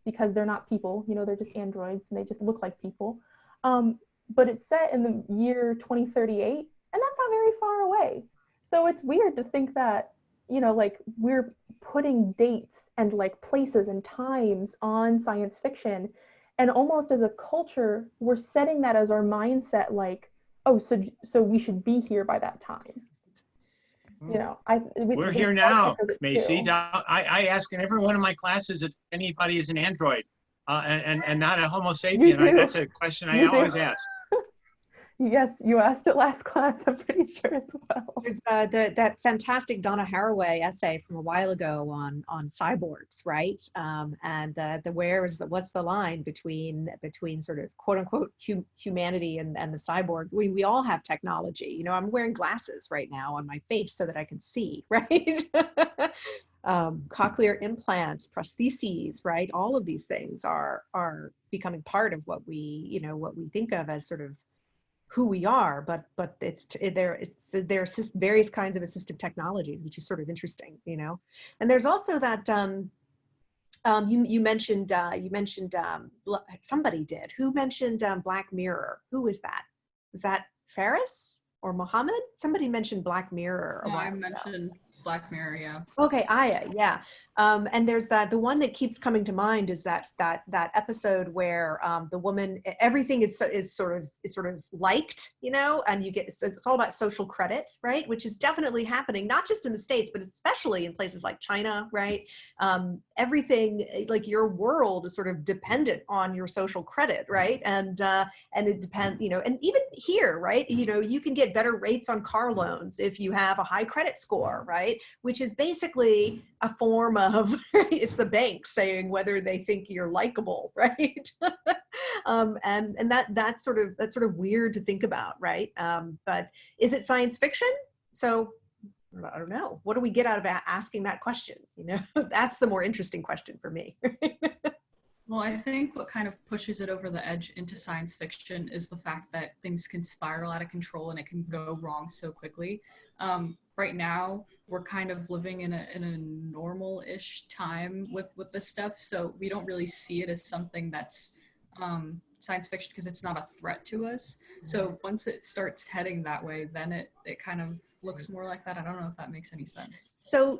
because they're not people, you know, they're just androids and they just look like people. But it's set in the year 2038, and that's not very far away. So it's weird to think that, you know, like we're putting dates and like places and times on science fiction, and almost as a culture, we're setting that as our mindset, like, oh, so we should be here by that time. You know, we're here now, Macy. I ask in every one of my classes if anybody is an android and not a Homo sapien. That's a question I always ask. Yes, you asked it last class, I'm pretty sure as well. There's that fantastic Donna Haraway essay from a while ago on cyborgs, right? And what's the line between sort of quote unquote humanity and the cyborg? We all have technology. You know, I'm wearing glasses right now on my face so that I can see, right? Cochlear implants, prostheses, right? All of these things are becoming part of what we think of as sort of who we are, but there are various kinds of assistive technologies, which is sort of interesting, you know. And there's also that you mentioned somebody did. Who mentioned Black Mirror? Who was that? Was that Ferris or Mohammed? Somebody mentioned Black Mirror. I mentioned Black Mirror, yeah. Okay, Aya, yeah. And there's the one that keeps coming to mind is that episode where the woman, everything is sort of liked, you know, and you get, it's all about social credit, right? Which is definitely happening, not just in the States, but especially in places like China, right? Everything, like your world is sort of dependent on your social credit, right? And it depends, you know, and even here, right? You know, you can get better rates on car loans if you have a high credit score, right? Which is basically a form of, it's the bank saying whether they think you're likable, right? And that's sort of weird to think about, right? But is it science fiction? So I don't know. What do we get out of asking that question? You know, that's the more interesting question for me. Well, I think what kind of pushes it over the edge into science fiction is the fact that things can spiral out of control and it can go wrong so quickly. Right now, we're kind of living in a normal-ish time with this stuff, so we don't really see it as something that's science fiction because it's not a threat to us. So once it starts heading that way, then it kind of looks more like that. I don't know if that makes any sense.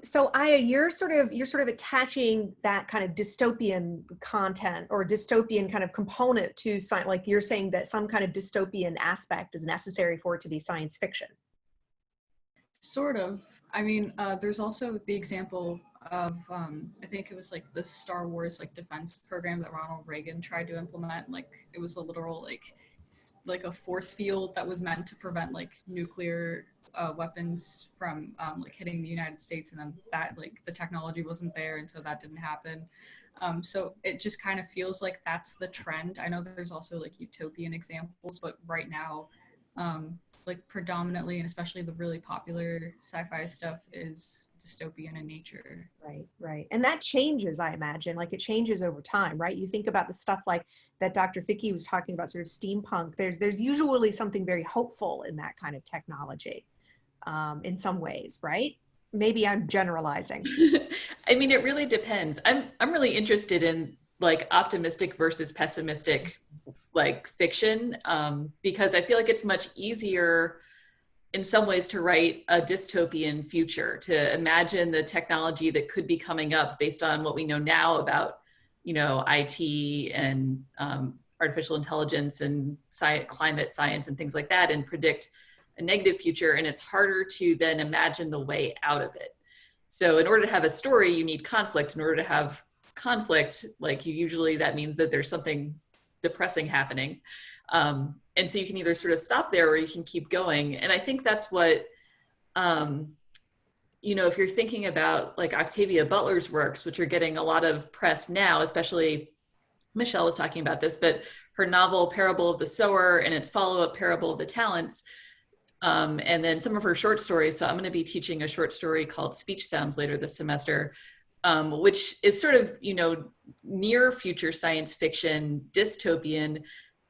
So Aya, you're sort of attaching that kind of dystopian content or dystopian kind of component to science, like you're saying that some kind of dystopian aspect is necessary for it to be science fiction. Sort of. I mean, there's also the example of, I think it was like the Star Wars like defense program that Ronald Reagan tried to implement. Like it was a literal like a force field that was meant to prevent like nuclear weapons from like hitting the United States, and then that like the technology wasn't there, and so that didn't happen. So it just kind of feels like that's the trend. I know there's also like utopian examples, but right now, like predominantly and especially the really popular sci-fi stuff is dystopian in nature. Right. And that changes, I imagine, like it changes over time, right? You think about the stuff like that Dr. Ficky was talking about, sort of steampunk. There's usually something very hopeful in that kind of technology, in some ways, right? Maybe I'm generalizing. I mean, it really depends. I'm really interested in like optimistic versus pessimistic like fiction, because I feel like it's much easier in some ways to write a dystopian future, to imagine the technology that could be coming up based on what we know now about, you know, IT and artificial intelligence and climate science and things like that, and predict a negative future. And it's harder to then imagine the way out of it. So in order to have a story, you need conflict. In order to have conflict, like usually that means that there's something depressing happening. And so you can either sort of stop there or you can keep going. And I think that's what, you know, if you're thinking about like Octavia Butler's works, which are getting a lot of press now, especially Michelle was talking about this, but her novel Parable of the Sower and its follow-up Parable of the Talents, and then some of her short stories. So I'm going to be teaching a short story called Speech Sounds later this semester, which is sort of, you know, near future science fiction, dystopian.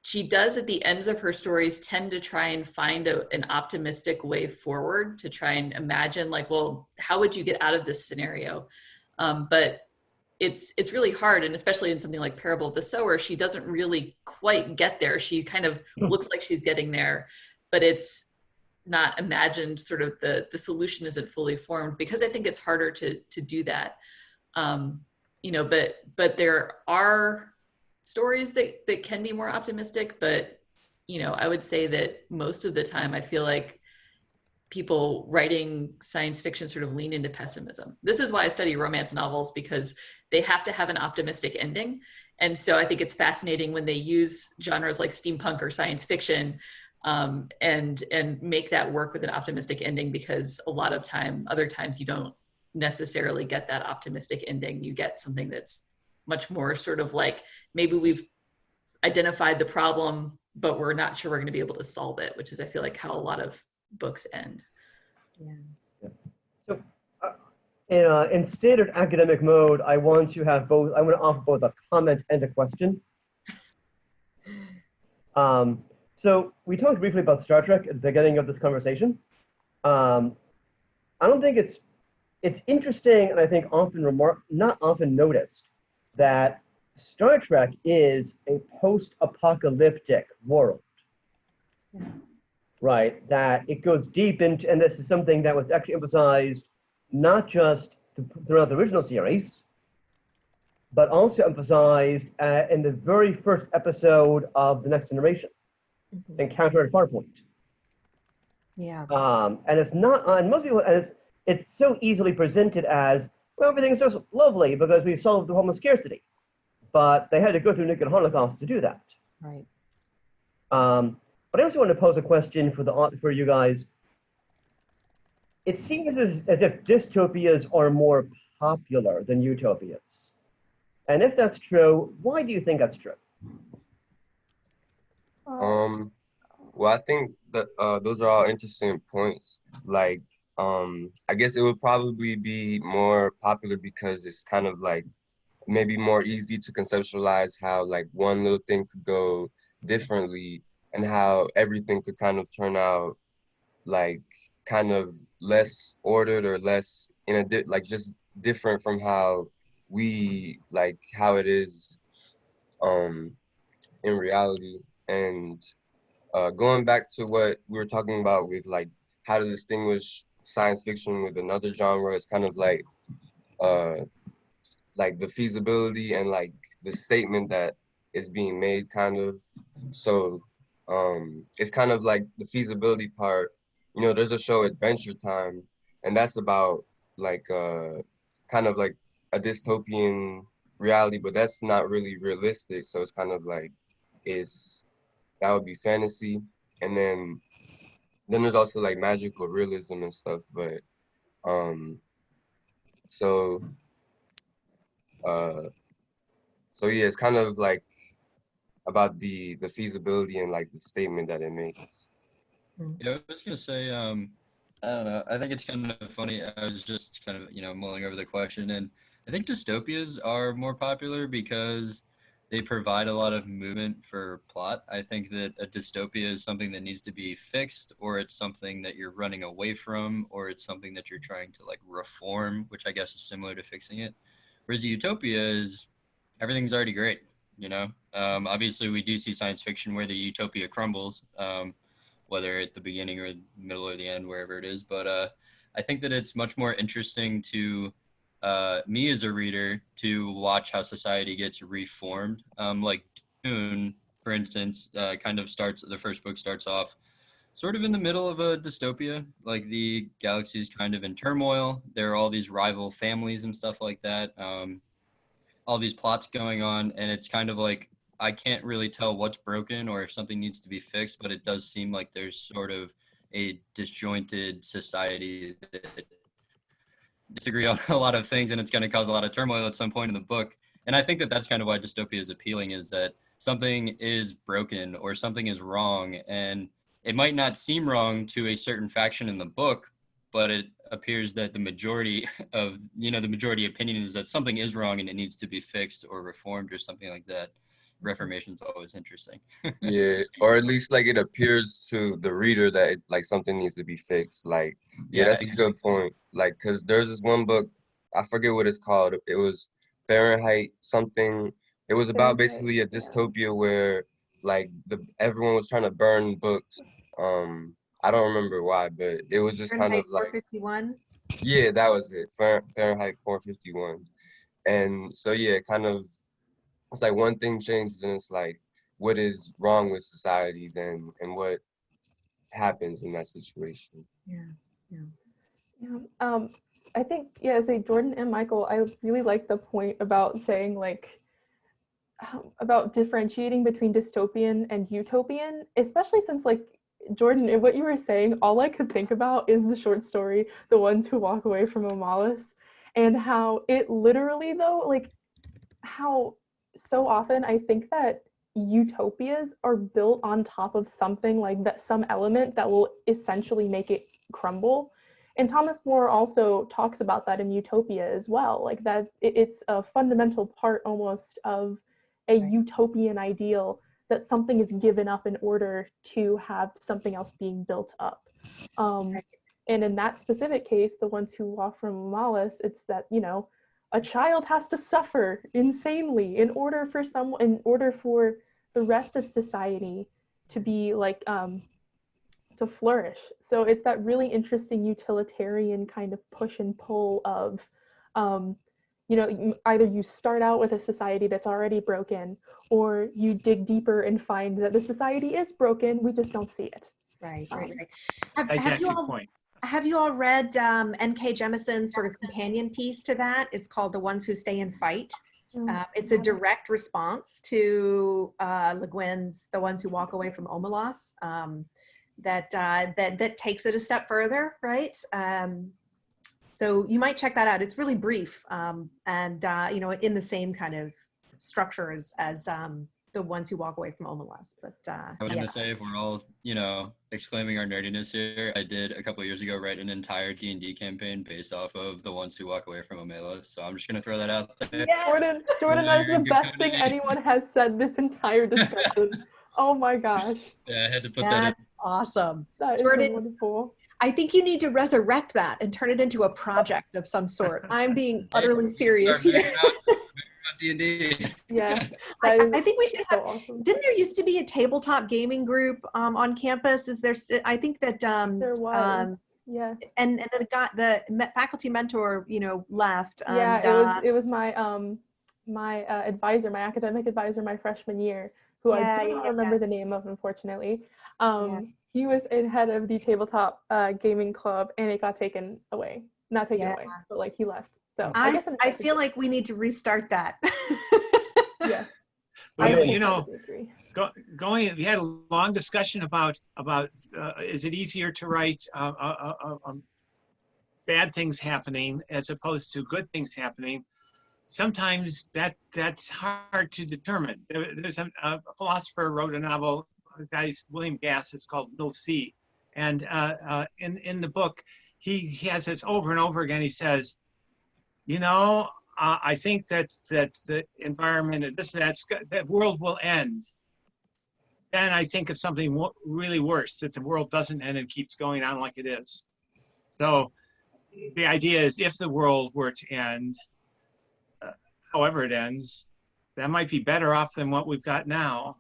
She does at the ends of her stories tend to try and find an optimistic way forward, to try and imagine like, well, how would you get out of this scenario? But it's really hard. And especially in something like Parable of the Sower, she doesn't really quite get there. She kind of looks like she's getting there, but it's not imagined, sort of the solution isn't fully formed, because I think it's harder to do that. You know, but there are stories that can be more optimistic, but, you know, I would say that most of the time I feel like people writing science fiction sort of lean into pessimism. This is why I study romance novels, because they have to have an optimistic ending. And so I think it's fascinating when they use genres like steampunk or science fiction, and make that work with an optimistic ending, because a lot of other times you don't necessarily get that optimistic ending. You get something that's much more sort of like, maybe we've identified the problem, but we're not sure we're going to be able to solve it, which is, I feel like, how a lot of books end. Yeah. So in standard academic mode, I want to offer both a comment and a question. So we talked briefly about Star Trek at the beginning of this conversation. I don't think it's interesting, and I think not often noticed, that Star Trek is a post-apocalyptic world, right? That it goes deep into, and this is something that was actually emphasized not just throughout the original series, but also emphasized in the very first episode of The Next Generation, Encounter at Farpoint. Yeah. And it's not, and most people, and it's so easily presented as, well, everything's just lovely because we solved the problem of scarcity. But they had to go through nuclear holocaust to do that. Right. But I also want to pose a question for you guys. It seems as if dystopias are more popular than utopias. And if that's true, why do you think that's true? Well, I think that those are all interesting points. Like, I guess it would probably be more popular because it's kind of like maybe more easy to conceptualize how like one little thing could go differently and how everything could kind of turn out like kind of less ordered or less in a like just different from how we like how it is in reality. And going back to what we were talking about with like how to distinguish science fiction with another genre, it's kind of uh like the feasibility and like the statement that is being made kind of. So it's kind of like the feasibility part. You know, there's a show Adventure Time, and that's about like kind of like a dystopian reality, but that's not really realistic. So it's kind of like it's that would be fantasy. And then there's also like magical realism and stuff, but um so uh so yeah, it's kind of like about the feasibility and like the statement that it makes. Yeah, I was gonna say, I don't know. I think it's kind of funny. I was just kind of, mulling over the question, and I think dystopias are more popular because they provide a lot of movement for plot. I think that a dystopia is something that needs to be fixed, or it's something that you're running away from, or it's something that you're trying to like reform, which I guess is similar to fixing it. Whereas a utopia is everything's already great. Obviously, we do see science fiction where the utopia crumbles. Whether at the beginning or the middle or the end, wherever it is. But I think that it's much more interesting to me as a reader to watch how society gets reformed. Like Dune, for instance, the first book starts off sort of in the middle of a dystopia. Like the galaxy is kind of in turmoil. There are all these rival families and stuff like that. All these plots going on, and it's kind of like I can't really tell what's broken or if something needs to be fixed, but it does seem like there's sort of a disjointed society that disagree on a lot of things, and it's going to cause a lot of turmoil at some point in the book. And I think that that's kind of why dystopia is appealing, is that something is broken or something is wrong, and it might not seem wrong to a certain faction in the book, but it appears that the majority opinion is that something is wrong and it needs to be fixed or reformed or something like that. Reformation is always interesting. Yeah, or at least like it appears to the reader that like something needs to be fixed. Like, yeah, that's a good point. Like, cause there's this one book, I forget what it's called. It was Fahrenheit something. It was about basically a dystopia where like everyone was trying to burn books. I don't remember why, but it was just kind of Fahrenheit like 451. yeah, that was it. Fahrenheit 451. And so yeah, kind of it's like one thing changes and it's like what is wrong with society then and what happens in that situation. I think say Jordan and Michael, I really like the point about saying like about differentiating between dystopian and utopian, especially since like Jordan, what you were saying, all I could think about is the short story The Ones Who Walk Away from Omalis, and how it literally though, like how so often I think that utopias are built on top of something like that, some element that will essentially make it crumble. And Thomas More also talks about that in Utopia as well, like that it's a fundamental part almost of a utopian ideal that something is given up in order to have something else being built up. And in that specific case, The Ones Who Walk from Malice, it's that, a child has to suffer insanely in order for the rest of society to be like flourish. So it's that really interesting utilitarian kind of push and pull of, you know, either you start out with a society that's already broken, or you dig deeper and find that the society is broken, we just don't see it. Right. Point. Have you all read N.K. Jemison's sort of companion piece to that? It's called The Ones Who Stay and Fight. It's a direct response to Le Guin's The Ones Who Walk Away from Omelas, that takes it a step further, right? So you might check that out. It's really brief, and you know, in the same kind of structure as The Ones Who Walk Away from Omelas. But I was gonna say, if we're all, you know, exclaiming our nerdiness here, I did a couple of years ago write an entire D&D campaign based off of The Ones Who Walk Away from Omelas. So I'm just gonna throw that out there. Yes! Jordan, that is the best thing anyone has said this entire discussion. Oh my gosh. Yeah, I had to put that in. That's awesome. That is Jordan, wonderful. I think you need to resurrect that and turn it into a project of some sort. I'm being utterly serious here. D&D. Yeah, I think we should have. Awesome. Didn't there used to be a tabletop gaming group on campus? Is there? I think that there was. Yeah. And the faculty mentor, you know, left. Yeah, it was my my advisor, my academic advisor, my freshman year, who I do not remember the name of, unfortunately. He was in head of the tabletop gaming club, and it got taken away. Not taken away, but like he left. So I feel like we need to restart that. Yeah. Well, you know, we had a long discussion about is it easier to write bad things happening as opposed to good things happening? Sometimes that's hard to determine. There's a philosopher wrote a novel, the guy's William Gass, it's called Middle Sea, and in the book he has this over and over again. He says, you know, I think that the environment, that world will end. Then I think of something really worse, that the world doesn't end and keeps going on like it is. So the idea is, if the world were to end, however it ends, that might be better off than what we've got now.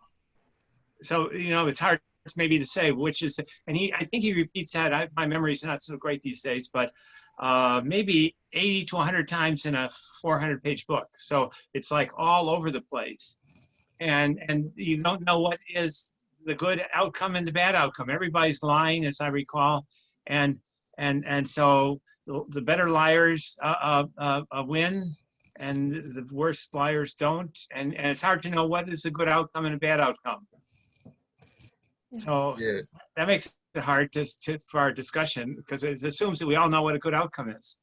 So, you know, it's hard maybe to say which is, and I think he repeats that. My memory's not so great these days, but maybe 80 to 100 times in a 400-page book. So it's like all over the place. And you don't know what is the good outcome and the bad outcome. Everybody's lying, as I recall. And so the better liars win, and the worst liars don't. And it's hard to know what is a good outcome and a bad outcome. So that makes it hard for our discussion, because it assumes that we all know what a good outcome is.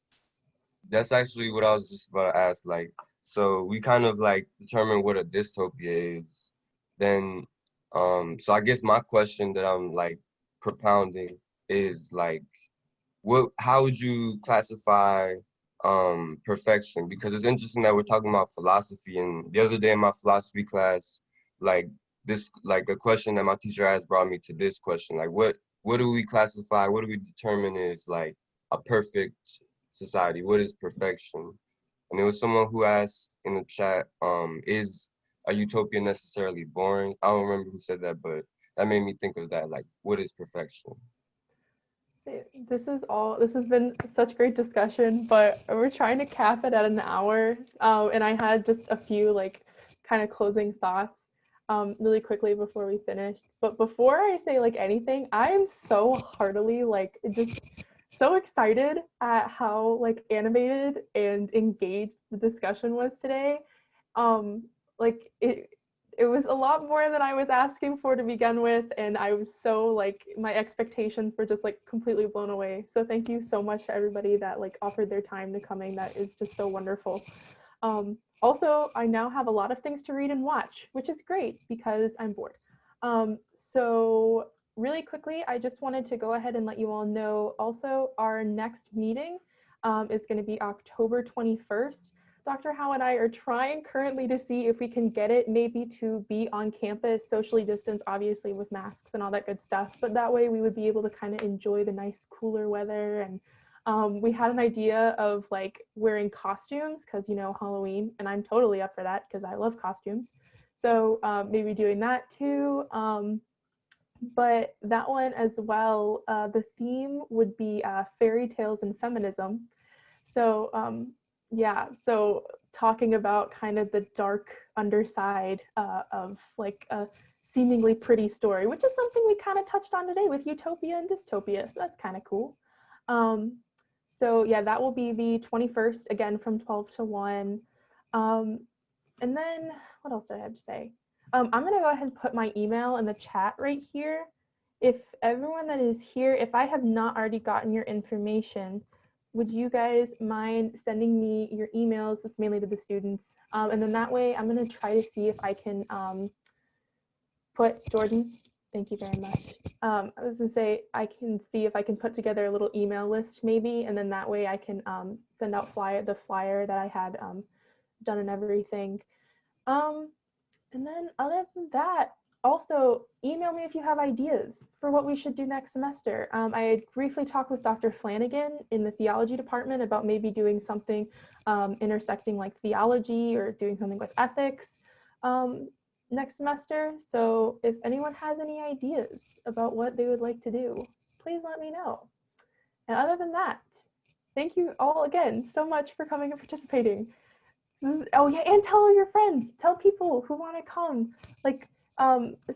That's actually what I was just about to ask. Like, so we kind of like determine what a dystopia is. Then, so I guess my question that I'm like propounding is like, how would you classify perfection? Because it's interesting that we're talking about philosophy, and the other day in my philosophy class, like a question that my teacher asked brought me to this question, like what do we classify, what do we determine is like a perfect society? What is perfection? And there was someone who asked in the chat, is a utopia necessarily boring? I don't remember who said that, but that made me think of that, like, what is perfection? This has been such great discussion, but we're trying to cap it at an hour. And I had just a few like kind of closing thoughts really quickly before we finish. But before I say like anything, I am so heartily like just so excited at how like animated and engaged the discussion was today. Like it was a lot more than I was asking for to begin with, and I was so like, my expectations were just like completely blown away. So thank you so much to everybody that like offered their time to coming. That is just so wonderful. Also, I now have a lot of things to read and watch, which is great because I'm bored. So really quickly, I just wanted to go ahead and let you all know also our next meeting is going to be October 21st. Dr. Howe and I are trying currently to see if we can get it maybe to be on campus, socially distanced, obviously with masks and all that good stuff, but that way we would be able to kind of enjoy the nice cooler weather. And we had an idea of like wearing costumes because, you know, Halloween, and I'm totally up for that because I love costumes. So maybe doing that too. but that one as well, the theme would be fairy tales and feminism. So yeah, so talking about kind of the dark underside of like a seemingly pretty story, which is something we kind of touched on today with utopia and dystopia. So that's kind of cool. So yeah, that will be the 21st, again from 12 to 1. And then what else do I have to say? I'm gonna go ahead and put my email in the chat right here. If everyone that is here, if I have not already gotten your information, would you guys mind sending me your emails? It's mainly to the students. And then that way I'm gonna try to see if I can put, Jordan, thank you very much. I was gonna say, I can see if I can put together a little email list maybe, and then that way I can send out the flyer that I had done and everything. And then other than that, also email me if you have ideas for what we should do next semester. I had briefly talked with Dr. Flanagan in the theology department about maybe doing something intersecting like theology or doing something with ethics next semester. So if anyone has any ideas about what they would like to do, please let me know. And other than that, thank you all again so much for coming and participating. Oh yeah, and tell all your friends, tell people who want to come. Like,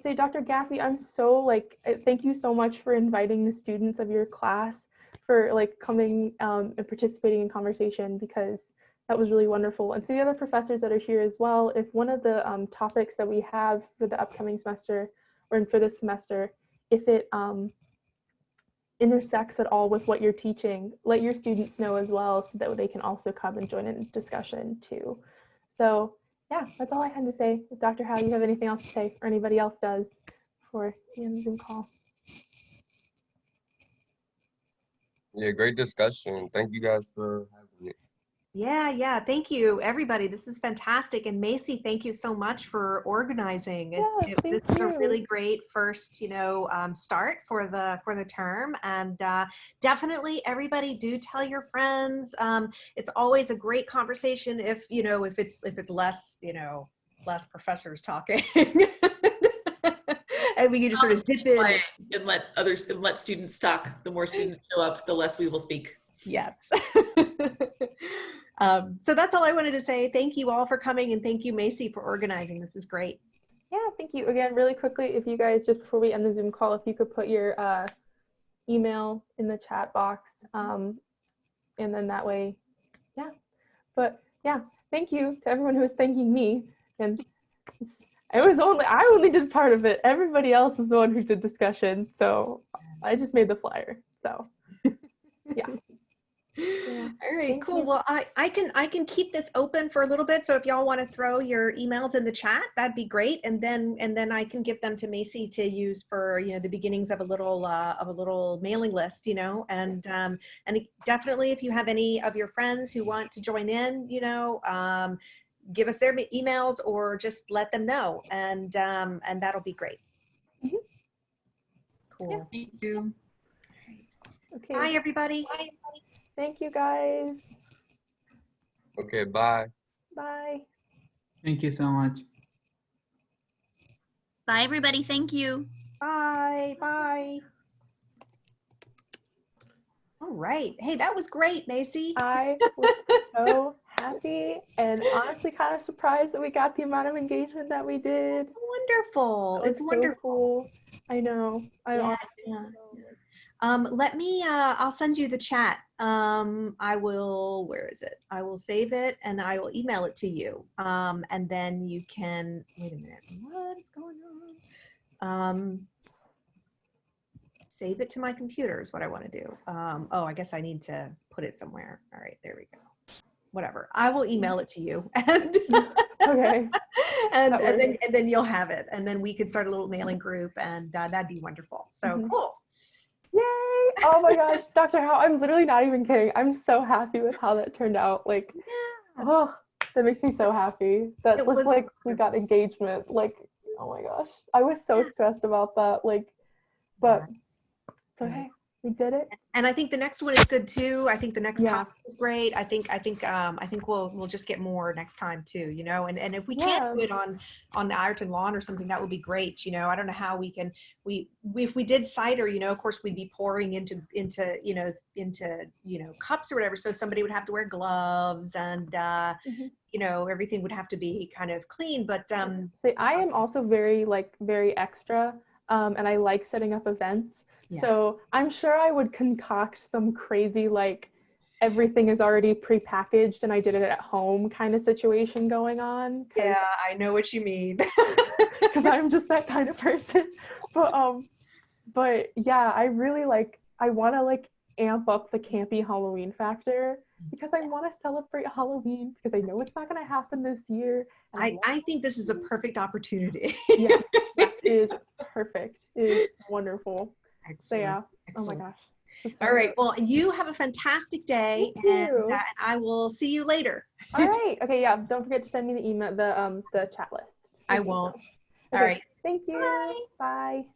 say, Dr. Gaffey, I'm so like, thank you so much for inviting the students of your class for like coming and participating in conversation, because that was really wonderful. And to the other professors that are here as well, if one of the topics that we have for the upcoming semester or for this semester, if it intersects at all with what you're teaching, let your students know as well so that they can also come and join in discussion too. So yeah, that's all I had to say. Dr. Howe, you have anything else to say, or anybody else does before the end of the Zoom call? Yeah, great discussion. Thank you guys for having me. Yeah, thank you, everybody. This is fantastic. And Macy, thank you so much for organizing. This is a really great first, start for the term. And definitely, everybody, do tell your friends. It's always a great conversation if it's less, less professors talking. And we can just sort of zip in and let students talk. The more students show up, the less we will speak. Yes. So that's all I wanted to say. Thank you all for coming, and thank you, Macy, for organizing. This is great. Yeah, thank you. Again, really quickly, if you guys, just before we end the Zoom call, if you could put your email in the chat box, and then that way, yeah. But yeah, thank you to everyone who was thanking me. And I only did part of it. Everybody else is the one who did discussion. So I just made the flyer. So yeah. All right, cool. Well, I can keep this open for a little bit. So if y'all want to throw your emails in the chat, that'd be great. And then I can give them to Macy to use for the beginnings of a little mailing list. And definitely, if you have any of your friends who want to join in, give us their emails or just let them know, and that'll be great. Mm-hmm. Cool. Yeah, thank you. Okay. Bye, everybody. Bye. Thank you, guys. Okay, bye. Bye. Thank you so much. Bye, everybody. Thank you. Bye. All right. Hey, that was great, Macy. I was so happy and honestly kind of surprised that we got the amount of engagement that we did. Wonderful. It's wonderful. So cool. I know. Let me, I'll send you the chat. Where is it? I will save it and I will email it to you. And then you can, wait a minute, what is going on? Save it to my computer is what I want to do. I guess I need to put it somewhere. All right, there we go. Whatever. I will email it to you. And okay. and then you'll have it. And then we could start a little mailing group, and that'd be wonderful. So cool. Yay! Oh my gosh, Dr. Howe, I'm literally not even kidding. I'm so happy with how that turned out. Like, oh, that makes me so happy. That was like we got engagement. Like, oh my gosh, I was so stressed about that. Like, but it's okay. We did it. And I think the next one is good too. I think the next Yeah. topic is great. I think we'll just get more next time too, you know, and if we can't do it on the Ireton lawn or something, that would be great. You know, I don't know how we can, if we did cider, you know, of course we'd be pouring into cups or whatever. So somebody would have to wear gloves and, you know, everything would have to be kind of clean, but, See, I am also very extra, and I like setting up events. Yeah. So I'm sure I would concoct some crazy, like, everything is already prepackaged and I did it at home kind of situation going on. Yeah, I know what you mean. Because I'm just that kind of person. But yeah, I really I want to amp up the campy Halloween factor because I want to celebrate Halloween because I know it's not going to happen this year. And I think this is a perfect opportunity. Yes, it is perfect. It is wonderful. Excellent. So yeah. Excellent. Oh my gosh. All right. Well, you have a fantastic day, and I will see you later. All right. Okay. Yeah. Don't forget to send me the email, the chat list. I won't. Okay. All right. Thank you. Bye.